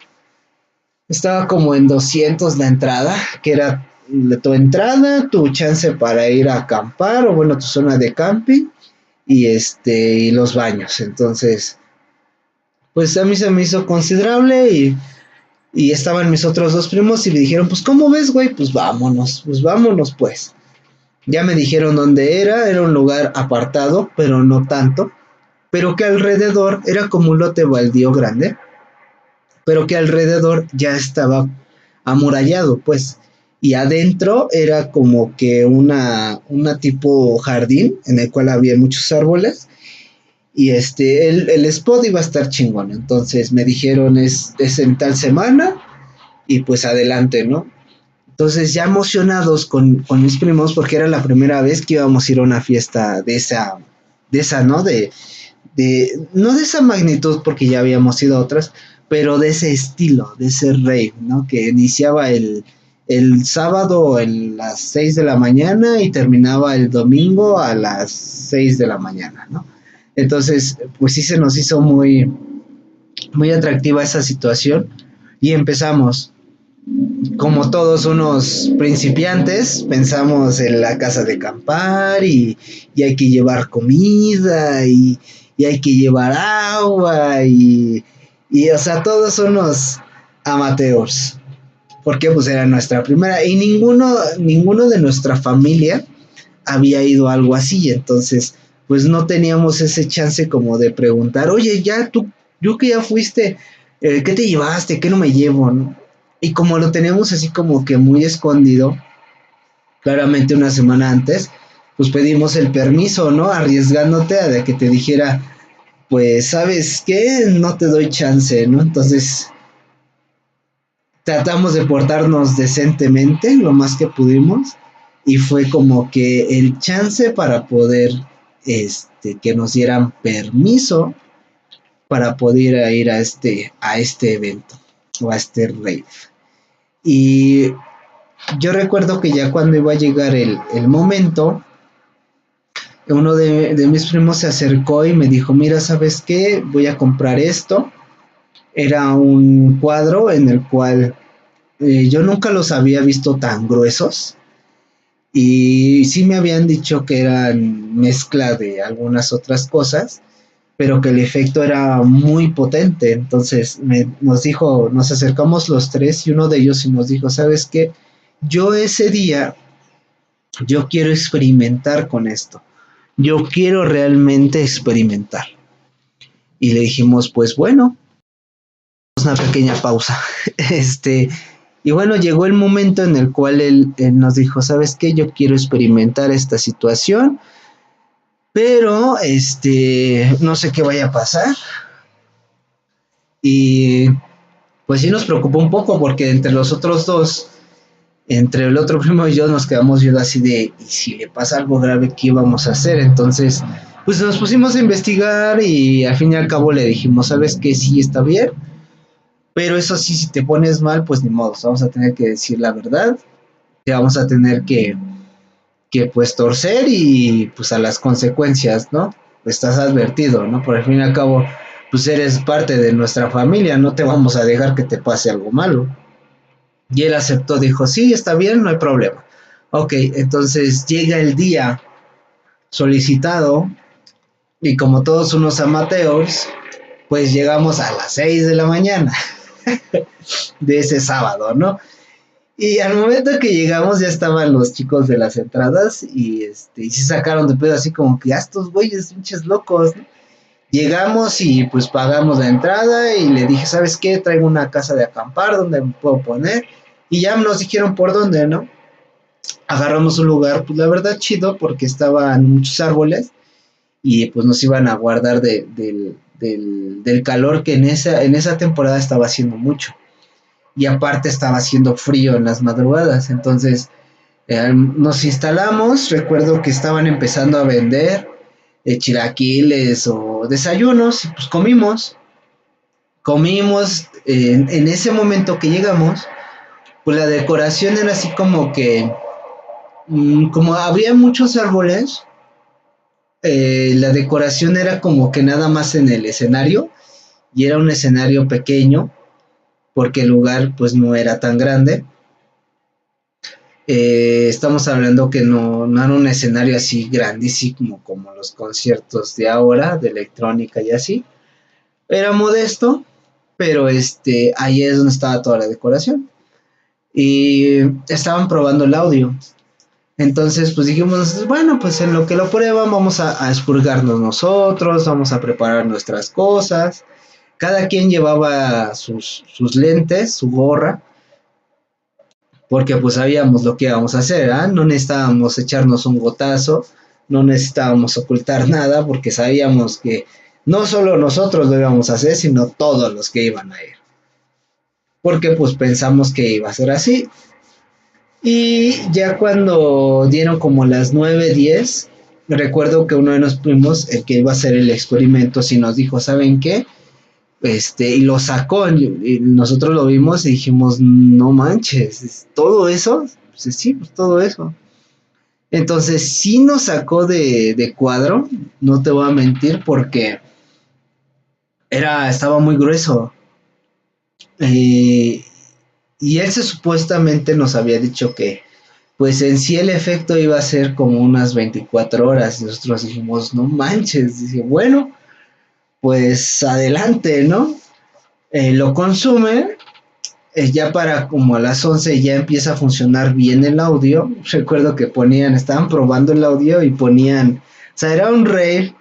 Estaba como en 200 la entrada, que era tu entrada, tu chance para ir a acampar, o bueno, tu zona de camping, y los baños. Entonces, pues a mí se me hizo considerable y estaban mis otros dos primos y me dijeron, pues ¿cómo ves, güey? Pues vámonos, pues. Ya me dijeron dónde era un lugar apartado, pero no tanto, pero que alrededor era como un lote baldío grande, pero que alrededor ya estaba amurallado, pues, y adentro era como que una tipo jardín en el cual había muchos árboles y el spot iba a estar chingón. Entonces me dijeron es en tal semana y pues adelante, ¿no? Entonces ya emocionados con mis primos porque era la primera vez que íbamos a ir a una fiesta de esa, ¿no? No de esa magnitud porque ya habíamos ido a otras, pero de ese estilo, de ese rave, ¿no? Que iniciaba el sábado a las 6 de la mañana y terminaba el domingo a las 6 de la mañana, ¿no? Entonces, pues sí se nos hizo muy, muy atractiva esa situación y empezamos. Como todos unos principiantes, pensamos en la casa de acampar y hay que llevar comida y hay que llevar agua o sea, todos unos amateurs. Porque pues era nuestra primera y ninguno de nuestra familia había ido a algo así. Entonces, pues no teníamos ese chance como de preguntar, oye, ya tú, yo que ya fuiste, ¿qué te llevaste? ¿Qué no me llevo? ¿No? Y como lo teníamos así como que muy escondido, claramente una semana antes, pues pedimos el permiso, ¿no? Arriesgándote a de que te dijera, pues, ¿sabes qué? No te doy chance, ¿no? Entonces, tratamos de portarnos decentemente lo más que pudimos y fue como que el chance para poder, que nos dieran permiso para poder ir a este evento o a este rave. Y yo recuerdo que ya cuando iba a llegar el momento, uno de mis primos se acercó y me dijo, mira, ¿sabes qué? Voy a comprar esto. Era un cuadro en el cual yo nunca los había visto tan gruesos. Y sí me habían dicho que eran mezcla de algunas otras cosas, pero que el efecto era muy potente. Entonces nos acercamos los tres y uno de ellos y nos dijo, ¿sabes qué? Yo ese día, yo quiero experimentar con esto. Yo quiero realmente experimentar. Y le dijimos, pues bueno, una pequeña pausa. Y bueno, llegó el momento en el cual él nos dijo, ¿sabes qué? Yo quiero experimentar esta situación, pero no sé qué vaya a pasar. Y pues sí nos preocupó un poco porque entre los otros dos, entre el otro primo y yo nos quedamos viendo así de, ¿y si le pasa algo grave, qué íbamos a hacer? Entonces, pues nos pusimos a investigar y al fin y al cabo le dijimos, ¿sabes qué? Sí, está bien, pero eso sí, si te pones mal, pues ni modo, vamos a tener que decir la verdad, te vamos a tener que pues torcer y pues a las consecuencias, ¿no? Estás advertido, ¿no? Por el fin y al cabo, pues eres parte de nuestra familia, no te vamos a dejar que te pase algo malo. Y él aceptó, dijo, sí, está bien, no hay problema. Ok, entonces llega el día solicitado y como todos unos amateurs, Pues llegamos a las 6 de la mañana de ese sábado, ¿no? Y al momento que llegamos ya estaban los chicos de las entradas y se sacaron de pedo así como que, estos güeyes, pinches locos, ¿no? Llegamos y pues pagamos la entrada y le dije, ¿sabes qué? Traigo una casa de acampar donde me puedo poner. Y ya nos dijeron por dónde, ¿no? Agarramos un lugar, pues la verdad chido, porque estaban muchos árboles y pues nos iban a guardar del calor que en esa temporada estaba haciendo mucho. Y aparte estaba haciendo frío en las madrugadas. Entonces nos instalamos, recuerdo que estaban empezando a vender chilaquiles o desayunos, y pues comimos en ese momento que llegamos, pues la decoración era así como que, como había muchos árboles, la decoración era como que nada más en el escenario, y era un escenario pequeño, porque el lugar pues no era tan grande. Estamos hablando que no era un escenario así grandísimo como los conciertos de ahora, de electrónica y así. Era modesto, pero ahí es donde estaba toda la decoración. Y estaban probando el audio. Entonces, pues dijimos, bueno, pues en lo que lo prueban, vamos a expurgarnos nosotros, vamos a preparar nuestras cosas. Cada quien llevaba sus lentes, su gorra, porque pues sabíamos lo que íbamos a hacer, ¿ah? No necesitábamos echarnos un gotazo, no necesitábamos ocultar nada, porque sabíamos que no solo nosotros lo íbamos a hacer, sino todos los que iban a ir. Porque pues pensamos que iba a ser así. Y ya cuando dieron como las 9:10, recuerdo que uno de los primos, el que iba a hacer el experimento, sí nos dijo, ¿saben qué? Y lo sacó, y nosotros lo vimos y dijimos, no manches, ¿todo eso? Pues sí, pues todo eso. Entonces sí nos sacó de cuadro, no te voy a mentir, porque estaba muy grueso. Eh, y él supuestamente nos había dicho que, pues en sí el efecto iba a ser como unas 24 horas. Y nosotros dijimos, no manches, dije, bueno, pues adelante, ¿no? Lo consume, ya para como a las 11 ya empieza a funcionar bien el audio. Recuerdo que estaban probando el audio y ponían, o sea, era un rave,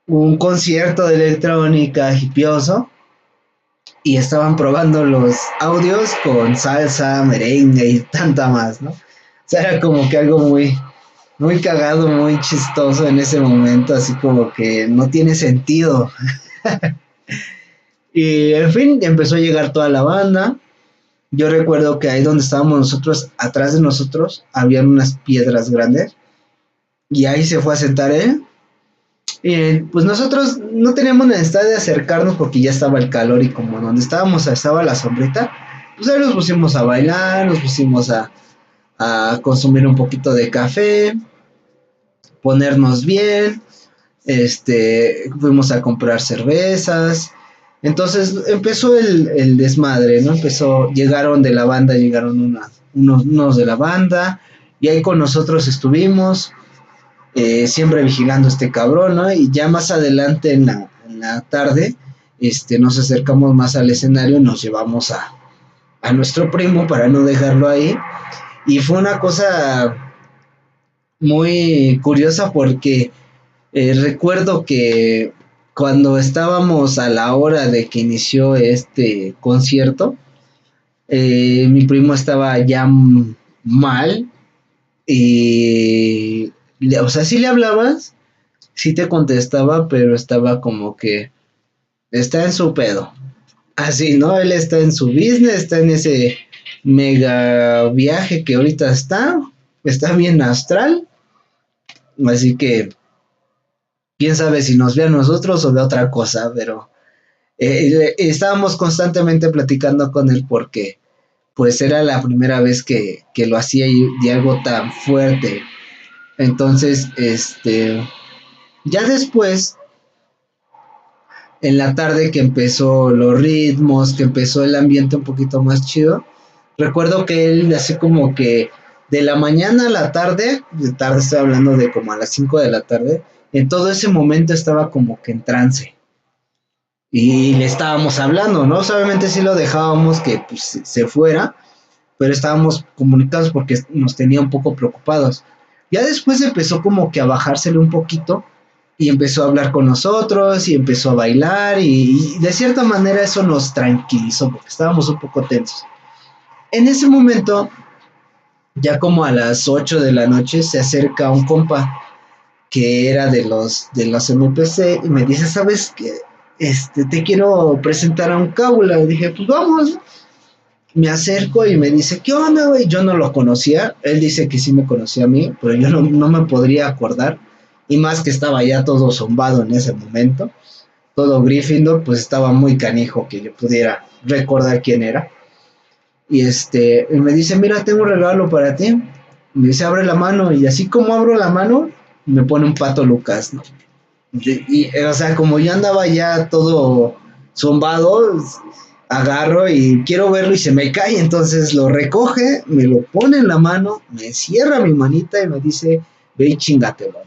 un concierto de electrónica hipioso, y estaban probando los audios con salsa, merengue y tanta más, ¿no? O sea, era como que algo muy, muy cagado, muy chistoso en ese momento, así como que no tiene sentido. Y en fin, empezó a llegar toda la banda. Yo recuerdo que ahí donde estábamos nosotros, atrás de nosotros, habían unas piedras grandes. Y ahí se fue a sentar él. Y pues nosotros no teníamos necesidad de acercarnos porque ya estaba el calor y como donde estábamos estaba la sombrita. Pues ahí nos pusimos a bailar, nos pusimos a consumir un poquito de café, ponernos bien. Fuimos a comprar cervezas. Entonces empezó el desmadre, ¿no? Llegaron de la banda, llegaron unos de la banda, y ahí con nosotros estuvimos, siempre vigilando a este cabrón, ¿no? Y ya más adelante en la tarde, nos acercamos más al escenario y nos llevamos a nuestro primo para no dejarlo ahí. Y fue una cosa muy curiosa porque recuerdo que cuando estábamos a la hora de que inició este concierto, mi primo estaba ya mal y, o sea, sí le hablabas, sí te contestaba, pero estaba como que está en su pedo. Así, ¿no? Él está en su business, está en ese mega viaje que ahorita está bien astral, así que quién sabe si nos ve a nosotros o ve otra cosa, pero estábamos constantemente platicando con él porque pues era la primera vez que lo hacía y algo tan fuerte. Entonces, ya después, en la tarde que empezó los ritmos, que empezó el ambiente un poquito más chido, recuerdo que él así como que de la mañana a la tarde, de tarde estoy hablando de como a las 5 de la tarde, en todo ese momento estaba como que en trance. y le estábamos hablando, ¿no? O sea, obviamente sí lo dejábamos que pues, se fuera, pero estábamos comunicados porque nos tenía un poco preocupados. Ya después empezó como que a bajársele un poquito y empezó a hablar con nosotros y empezó a bailar y de cierta manera eso nos tranquilizó porque estábamos un poco tensos. En ese momento, ya como a las 8 de la noche, se acerca un compa que era de los MPC y me dice, ¿sabes qué? Te quiero presentar a un cábula. Y dije, pues vamos. Me acerco y me dice, ¿qué onda, güey? Yo no lo conocía. Él dice que sí me conocía a mí, pero yo no me podría acordar. Y más que estaba ya todo zumbado en ese momento. Todo Gryffindor, pues estaba muy canijo que yo pudiera recordar quién era. Y me dice, mira, tengo un regalo para ti. Me dice, abre la mano. Y así como abro la mano, me pone un Pato Lucas, ¿no? O sea, como yo andaba ya todo zumbado, agarro y quiero verlo y se me cae, entonces lo recoge, me lo pone en la mano, me cierra mi manita y me dice, ve y chingatelo.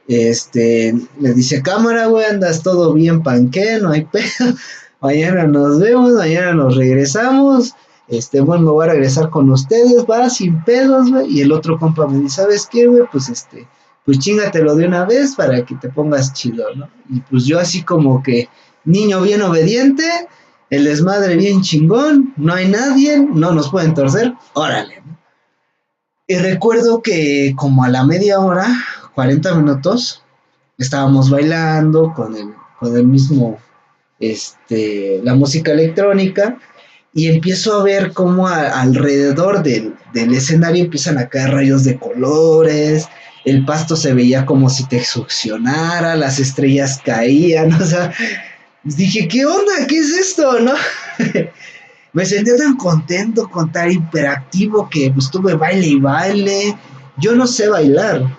Me dice, cámara, güey, andas todo bien panque, no hay pedo, mañana nos vemos, mañana nos regresamos, bueno, me voy a regresar con ustedes, va, sin pedos, güey, y el otro compa me dice, ¿sabes qué, güey? Pues chingatelo de una vez para que te pongas chido, ¿no? Y pues yo así como que, niño bien obediente, el desmadre bien chingón, no hay nadie, no nos pueden torcer, órale, ¿no? Y recuerdo que como a la media hora, 40 minutos, estábamos bailando con el mismo, la música electrónica, y empiezo a ver cómo alrededor del escenario empiezan a caer rayos de colores, el pasto se veía como si te succionara, las estrellas caían, o sea, dije, ¿qué onda? ¿Qué es esto? ¿No? Me sentía tan contento, con tan hiperactivo que pues estuve baile y baile. Yo no sé bailar.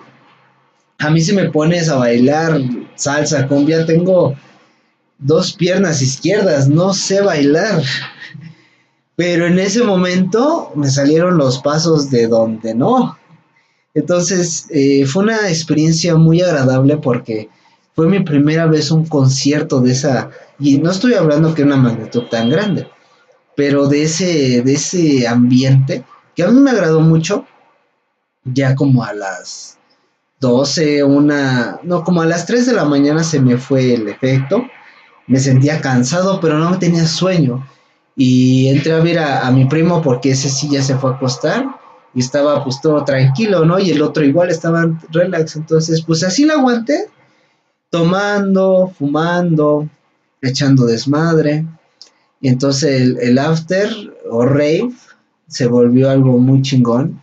A mí si me pones a bailar salsa, cumbia, tengo dos piernas izquierdas, no sé bailar. Pero en ese momento me salieron los pasos de donde no. Entonces fue una experiencia muy agradable porque fue mi primera vez un concierto de esa, y no estoy hablando que una magnitud tan grande, pero de ese ambiente que a mí me agradó mucho, ya como a las 12 no, como a las 3 de la mañana se me fue el efecto, me sentía cansado, pero no tenía sueño. Y entré a ver a mi primo porque ese sí ya se fue a acostar y estaba pues todo tranquilo, ¿no? Y el otro igual estaba relax. Entonces, pues así lo aguanté, tomando, fumando, echando desmadre. Y entonces el after o rave se volvió algo muy chingón.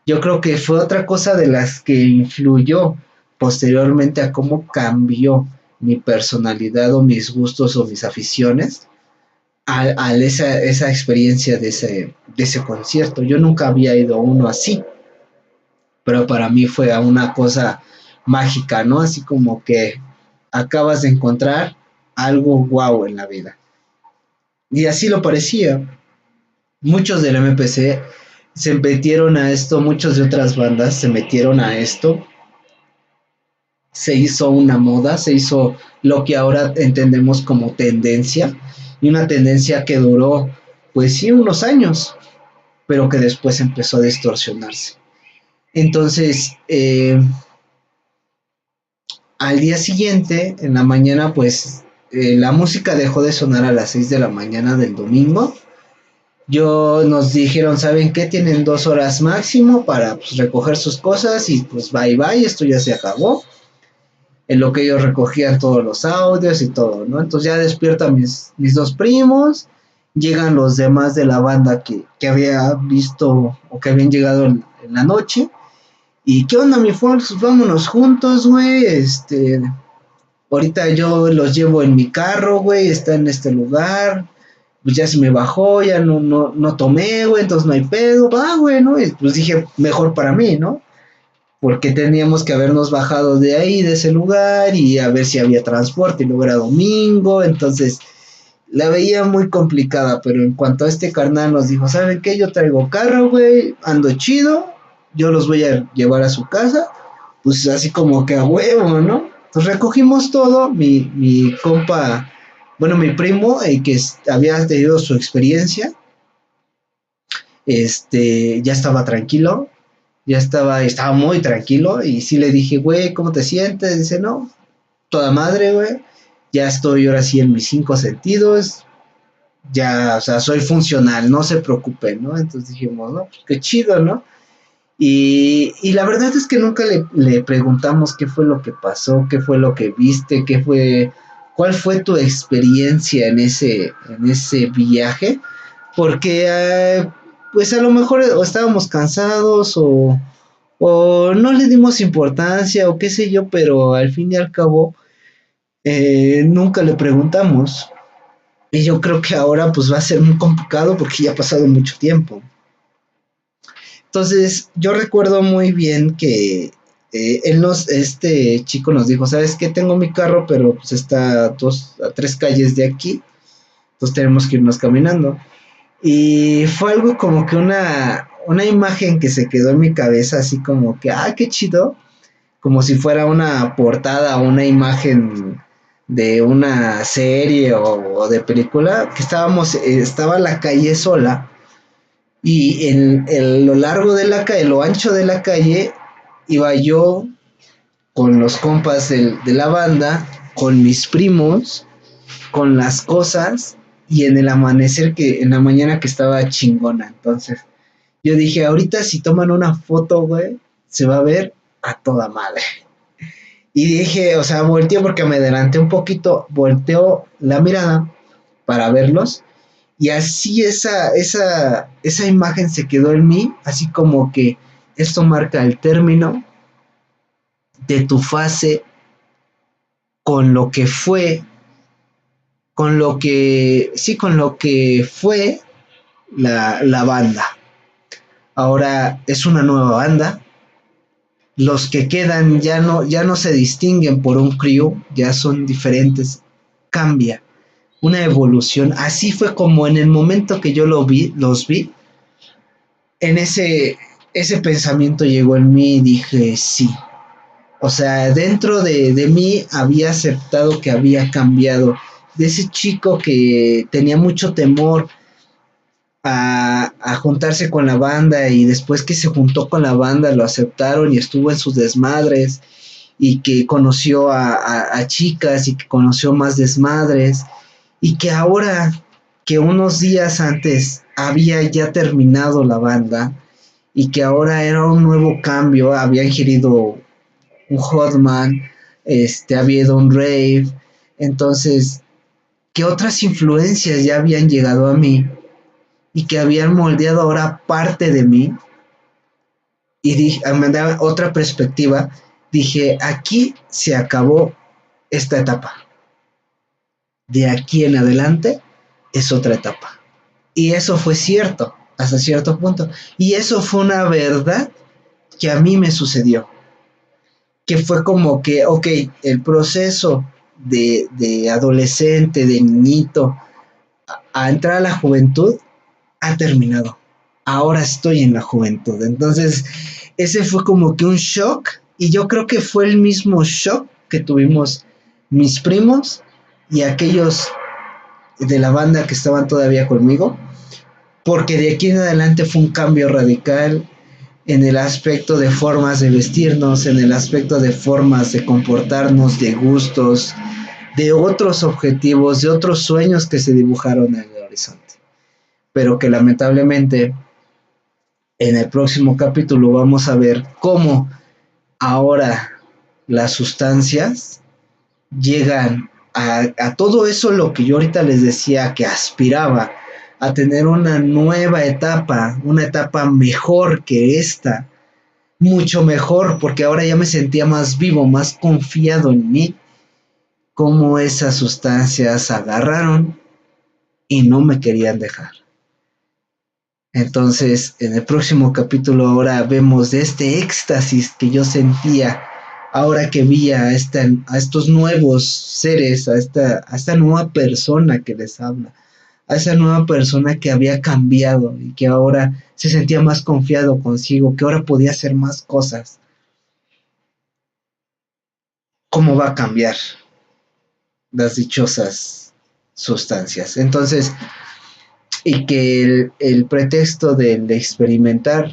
Yo creo que fue otra cosa de las que influyó posteriormente a cómo cambió mi personalidad o mis gustos o mis aficiones a esa experiencia de ese concierto. Yo nunca había ido a uno así, pero para mí fue una cosa mágica, ¿no? Así como que acabas de encontrar algo guau en la vida. Y así lo parecía. Muchos del MPC se metieron a esto, muchos de otras bandas se metieron a esto, se hizo una moda, se hizo lo que ahora entendemos como tendencia, y una tendencia que duró, pues sí, unos años, pero que después empezó a distorsionarse. Entonces, al día siguiente, en la mañana, pues la música dejó de sonar a las 6 de la mañana del domingo. Nos dijeron, ¿saben qué? Tienen 2 horas máximo para pues, recoger sus cosas y pues bye bye, esto ya se acabó. En lo que ellos recogían todos los audios y todo, ¿no? Entonces ya despiertan mis dos primos, llegan los demás de la banda que había visto o que habían llegado en la noche. ¿Y qué onda, mi Fox? Vámonos juntos, güey. Ahorita yo los llevo en mi carro, güey, está en este lugar. Pues ya se me bajó, ya no tomé, güey, entonces no hay pedo, va, güey, ¿no? Y pues dije, mejor para mí, ¿no? Porque teníamos que habernos bajado de ahí, de ese lugar, y a ver si había transporte, y luego era domingo, entonces la veía muy complicada, pero en cuanto a este carnal nos dijo, ¿saben qué? Yo traigo carro, güey, ando chido, yo los voy a llevar a su casa, pues así como que a huevo, ¿no? Entonces recogimos todo, mi compa, bueno, mi primo, que había tenido su experiencia, ya estaba tranquilo, estaba muy tranquilo, y sí le dije, güey, ¿cómo te sientes? Dice, no, toda madre, güey, ya estoy ahora sí en mis 5 sentidos, ya, o sea, soy funcional, no se preocupe, ¿no? Entonces dijimos, no, pues qué chido, ¿no? Y la verdad es que nunca le preguntamos qué fue lo que pasó, qué fue lo que viste, cuál fue tu experiencia en ese viaje, porque pues a lo mejor o estábamos cansados o no le dimos importancia o qué sé yo, pero al fin y al cabo nunca le preguntamos. Y yo creo que ahora pues va a ser muy complicado porque ya ha pasado mucho tiempo. Entonces, yo recuerdo muy bien que este chico nos dijo, ¿sabes qué? Tengo mi carro, pero pues está a 3 calles de aquí, entonces tenemos que irnos caminando. Y fue algo como que una imagen que se quedó en mi cabeza, así como que, qué chido, como si fuera una portada o una imagen de una serie o de película, que estaba la calle sola y en lo largo de la calle, lo ancho de la calle, iba yo con los compas de la banda, con mis primos, con las cosas y en el amanecer en la mañana que estaba chingona. Entonces, yo dije, ahorita si toman una foto, güey, se va a ver a toda madre. Y dije, o sea, volteé porque me adelanté un poquito, volteo la mirada para verlos. Y así esa imagen se quedó en mí, así como que esto marca el término de tu fase con lo que fue, con lo que fue la banda. Ahora es una nueva banda. Los que quedan ya no se distinguen por un crew, ya son diferentes. Cambia, una evolución. Así fue como en el momento que yo los vi, en ese pensamiento llegó en mí y dije, sí. O sea, dentro de mí había aceptado que había cambiado. De ese chico que tenía mucho temor a juntarse con la banda y después que se juntó con la banda lo aceptaron y estuvo en sus desmadres y que conoció a chicas y que conoció más desmadres y que ahora que unos días antes había ya terminado la banda y que ahora era un nuevo cambio, había ingerido un Hotman, había ido a un rave, entonces, que otras influencias ya habían llegado a mí y que habían moldeado ahora parte de mí, y dije, me daba otra perspectiva, dije, aquí se acabó esta etapa, de aquí en adelante es otra etapa. Y eso fue cierto, hasta cierto punto, y eso fue una verdad que a mí me sucedió. Que fue como que, ok, el proceso de adolescente, de niñito, a entrar a la juventud, ha terminado. Ahora estoy en la juventud. Entonces, ese fue como que un shock, y yo creo que fue el mismo shock que tuvimos mis primos y aquellos de la banda que estaban todavía conmigo, porque de aquí en adelante fue un cambio radical en el aspecto de formas de vestirnos, en el aspecto de formas de comportarnos, de gustos, de otros objetivos, de otros sueños que se dibujaron en el horizonte. Pero que lamentablemente en el próximo capítulo vamos a ver cómo ahora las sustancias llegan a todo eso, lo que yo ahorita les decía que aspiraba a tener una nueva etapa, una etapa mejor que esta, mucho mejor, porque ahora ya me sentía más vivo, más confiado en mí, cómo esas sustancias agarraron y no me querían dejar. Entonces, en el próximo capítulo ahora vemos de este éxtasis que yo sentía ahora que vi a estos nuevos seres, a esta nueva persona que les habla, a esa nueva persona que había cambiado y que ahora se sentía más confiado consigo, que ahora podía hacer más cosas. cómo va a cambiar las dichosas sustancias. Entonces, y que el pretexto del experimentar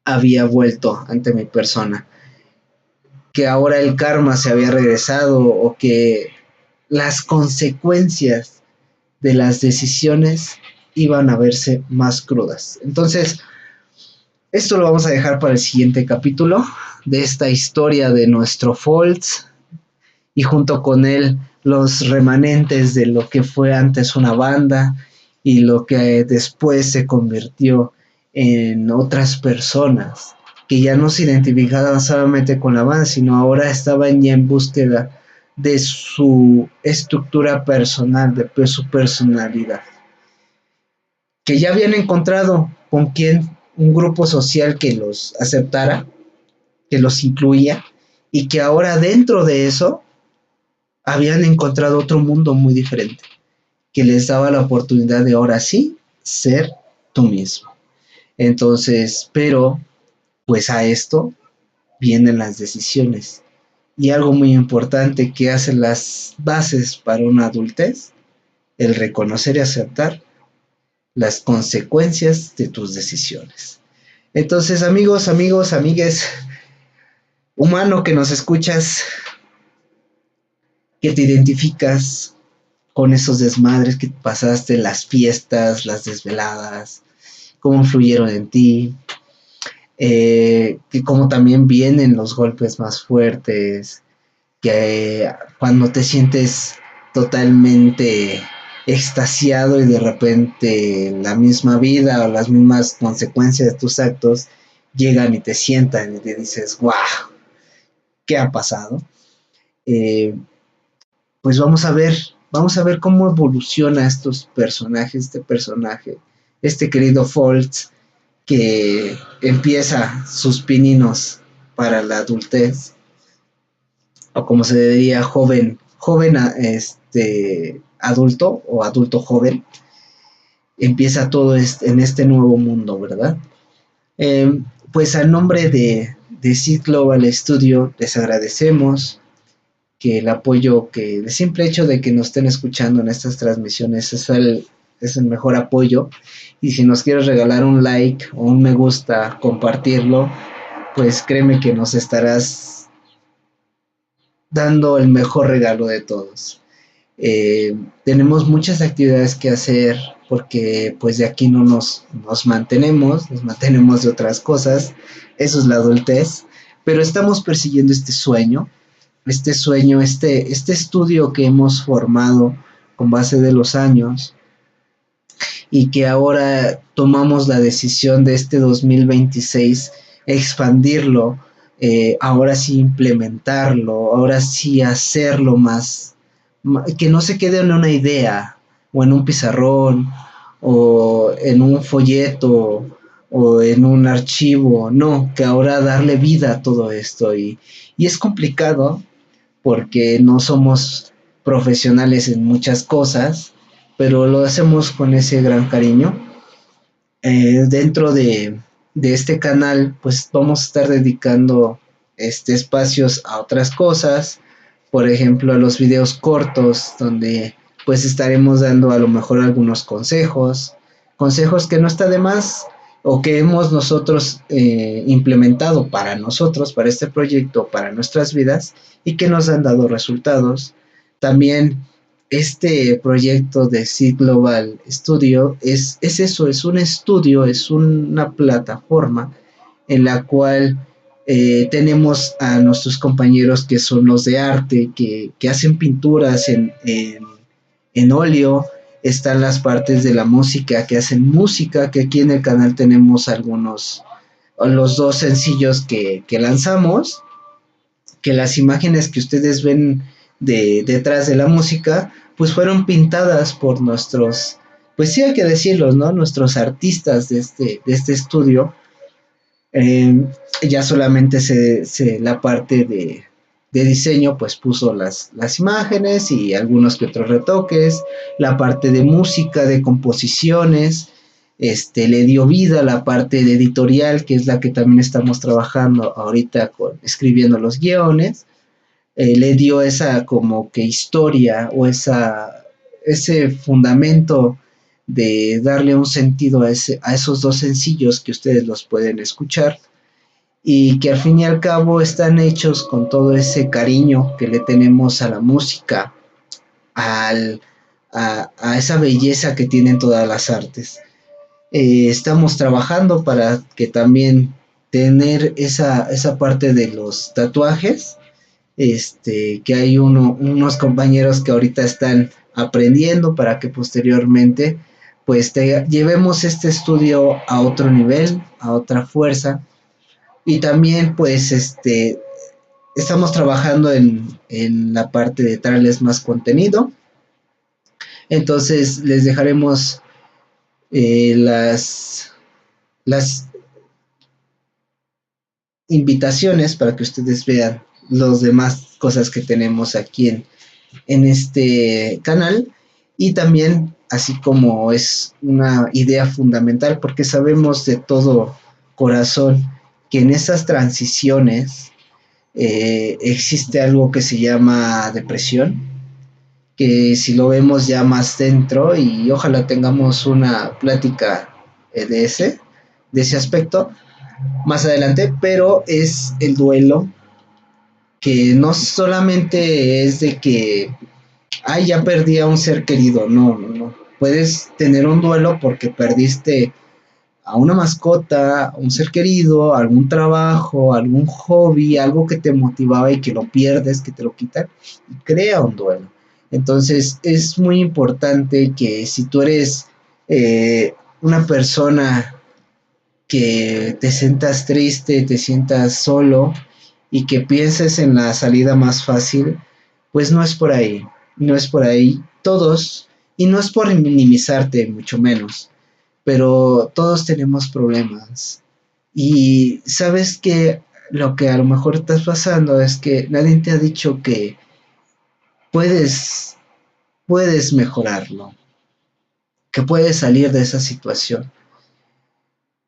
había vuelto ante mi persona, que ahora el karma se había regresado o que las consecuencias de las decisiones iban a verse más crudas. Entonces, esto lo vamos a dejar para el siguiente capítulo de esta historia de nuestro Foltz y junto con él los remanentes de lo que fue antes una banda y lo que después se convirtió en otras personas que ya no se identificaban solamente con la banda, sino ahora estaban ya en búsqueda de su estructura personal, de su personalidad, que ya habían encontrado con quién, un grupo social que los aceptara, que los incluía, y que ahora dentro de eso habían encontrado otro mundo muy diferente, que les daba la oportunidad de ahora sí ser tú mismo. Entonces, pero pues a esto vienen las decisiones. Y algo muy importante que hace las bases para una adultez, el reconocer y aceptar las consecuencias de tus decisiones. Entonces, amigues, humano que nos escuchas, que te identificas con esos desmadres que pasaste, las fiestas, las desveladas, cómo influyeron en ti, que como también vienen los golpes más fuertes, que cuando te sientes totalmente extasiado y de repente la misma vida o las mismas consecuencias de tus actos llegan y te sientan y te dices, wow, ¿qué ha pasado? Eh, pues vamos a ver cómo evoluciona estos personajes, este personaje, este querido Foltz, que empieza sus pininos para la adultez, o como se diría, adulto o adulto joven, empieza todo en este nuevo mundo, ¿verdad? Pues a nombre de Seed Global Studio les agradecemos que el apoyo, que el simple hecho de que nos estén escuchando en estas transmisiones es el mejor apoyo. Y si nos quieres regalar un like o un me gusta, compartirlo, pues créeme que nos estarás dando el mejor regalo de todos. Tenemos muchas actividades que hacer porque pues de aquí no nos mantenemos de otras cosas, eso es la adultez, pero estamos persiguiendo este estudio que hemos formado con base de los años y que ahora tomamos la decisión de este 2026 expandirlo, ahora sí implementarlo, ahora sí hacerlo más, que no se quede en una idea o en un pizarrón o en un folleto o en un archivo, no, que ahora darle vida a todo esto y es complicado porque no somos profesionales en muchas cosas, pero lo hacemos con ese gran cariño. Dentro de este canal, pues vamos a estar dedicando espacios a otras cosas, por ejemplo, a los videos cortos, donde pues estaremos dando a lo mejor algunos consejos que no está de más o que hemos nosotros implementado para nosotros, para este proyecto, para nuestras vidas y que nos han dado resultados. También este proyecto de Seed Global Studio es eso, es un estudio, es una plataforma en la cual tenemos a nuestros compañeros que son los de arte, que hacen pinturas en óleo, están las partes de la música, que hacen música, que aquí en el canal tenemos los dos sencillos que lanzamos, que las imágenes que ustedes ven detrás de la música, pues fueron pintadas por nuestros, pues sí hay que decirlos, ¿no? Nuestros artistas de este estudio. Eh, ya solamente la parte de diseño, pues puso las imágenes y algunos que otros retoques, la parte de música, de composiciones, le dio vida a la parte de editorial, que es la que también estamos trabajando ahorita escribiendo los guiones. le dio esa como que historia o ese fundamento de darle un sentido a esos dos sencillos que ustedes los pueden escuchar y que al fin y al cabo están hechos con todo ese cariño que le tenemos a la música, al, a esa belleza que tienen todas las artes. Estamos trabajando para que también tener esa parte de los tatuajes, que hay unos compañeros que ahorita están aprendiendo para que posteriormente pues llevemos este estudio a otro nivel, a otra fuerza, y también pues estamos trabajando en la parte de traerles más contenido. Entonces les dejaremos las invitaciones para que ustedes vean las demás cosas que tenemos aquí en este canal, y también así como es una idea fundamental porque sabemos de todo corazón que en esas transiciones existe algo que se llama depresión, que si lo vemos ya más dentro, y ojalá tengamos una plática de ese aspecto más adelante, pero es el duelo, que no solamente es de que, ay, ya perdí a un ser querido, no, no, no. Puedes tener un duelo porque perdiste a una mascota, a un ser querido, algún trabajo, algún hobby, algo que te motivaba y que lo pierdes, que te lo quitan, y crea un duelo. Entonces es muy importante que si tú eres una persona que te sientas triste, te sientas solo y que pienses en la salida más fácil, pues no es por ahí, no es por ahí. Todos, y no es por minimizarte, mucho menos, pero todos tenemos problemas. Y sabes que lo que a lo mejor estás pasando es que nadie te ha dicho que puedes, puedes mejorarlo, que puedes salir de esa situación.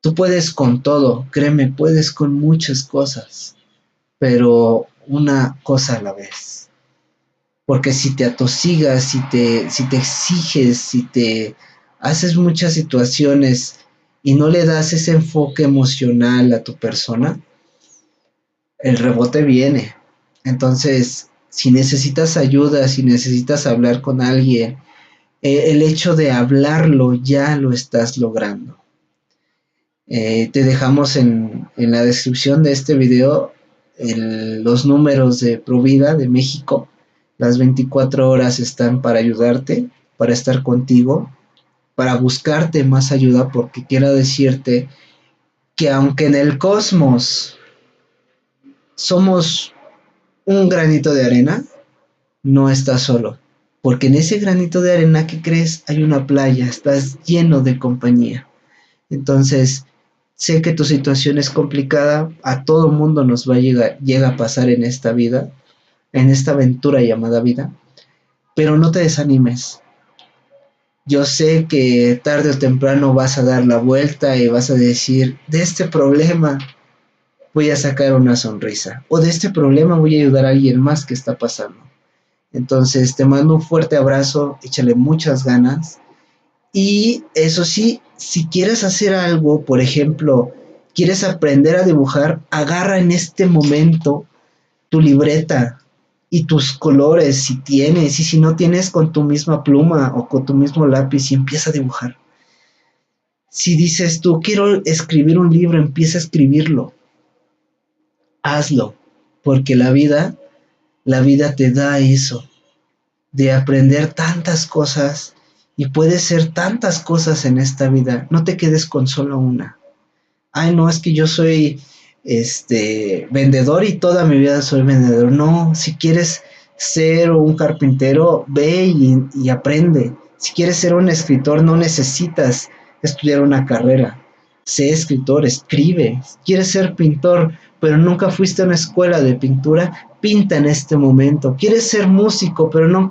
Tú puedes con todo, créeme, puedes con muchas cosas, pero una cosa a la vez. Porque si te atosigas, si te exiges, si te haces muchas situaciones y no le das ese enfoque emocional a tu persona, el rebote viene. Entonces, si necesitas ayuda, si necesitas hablar con alguien, el hecho de hablarlo ya lo estás logrando. Te dejamos en la descripción de este video los números de Provida de México. Las 24 horas están para ayudarte, para estar contigo, para buscarte más ayuda, porque quiero decirte que aunque en el cosmos somos un granito de arena, no estás solo. Porque en ese granito de arena que crees hay una playa, estás lleno de compañía. Entonces, sé que tu situación es complicada, a todo mundo nos va a llega a pasar en esta vida, en esta aventura llamada vida, pero no te desanimes. Yo sé que tarde o temprano vas a dar la vuelta y vas a decir, de este problema voy a sacar una sonrisa, o de este problema voy a ayudar a alguien más que está pasando. Entonces te mando un fuerte abrazo, échale muchas ganas. Y eso sí, si quieres hacer algo, por ejemplo, quieres aprender a dibujar, agarra en este momento tu libreta y tus colores, si tienes, y si no tienes, con tu misma pluma o con tu mismo lápiz, y empieza a dibujar. Si dices tú, quiero escribir un libro, empieza a escribirlo. Hazlo, porque la vida te da eso, de aprender tantas cosas, y puedes ser tantas cosas en esta vida. No te quedes con solo una. Ay, no, es que yo soy vendedor y toda mi vida soy vendedor. No, si quieres ser un carpintero, ve y aprende. Si quieres ser un escritor, no necesitas estudiar una carrera. Sé escritor, escribe. Si quieres ser pintor, pero nunca fuiste a una escuela de pintura, pinta en este momento. Quieres ser músico, pero no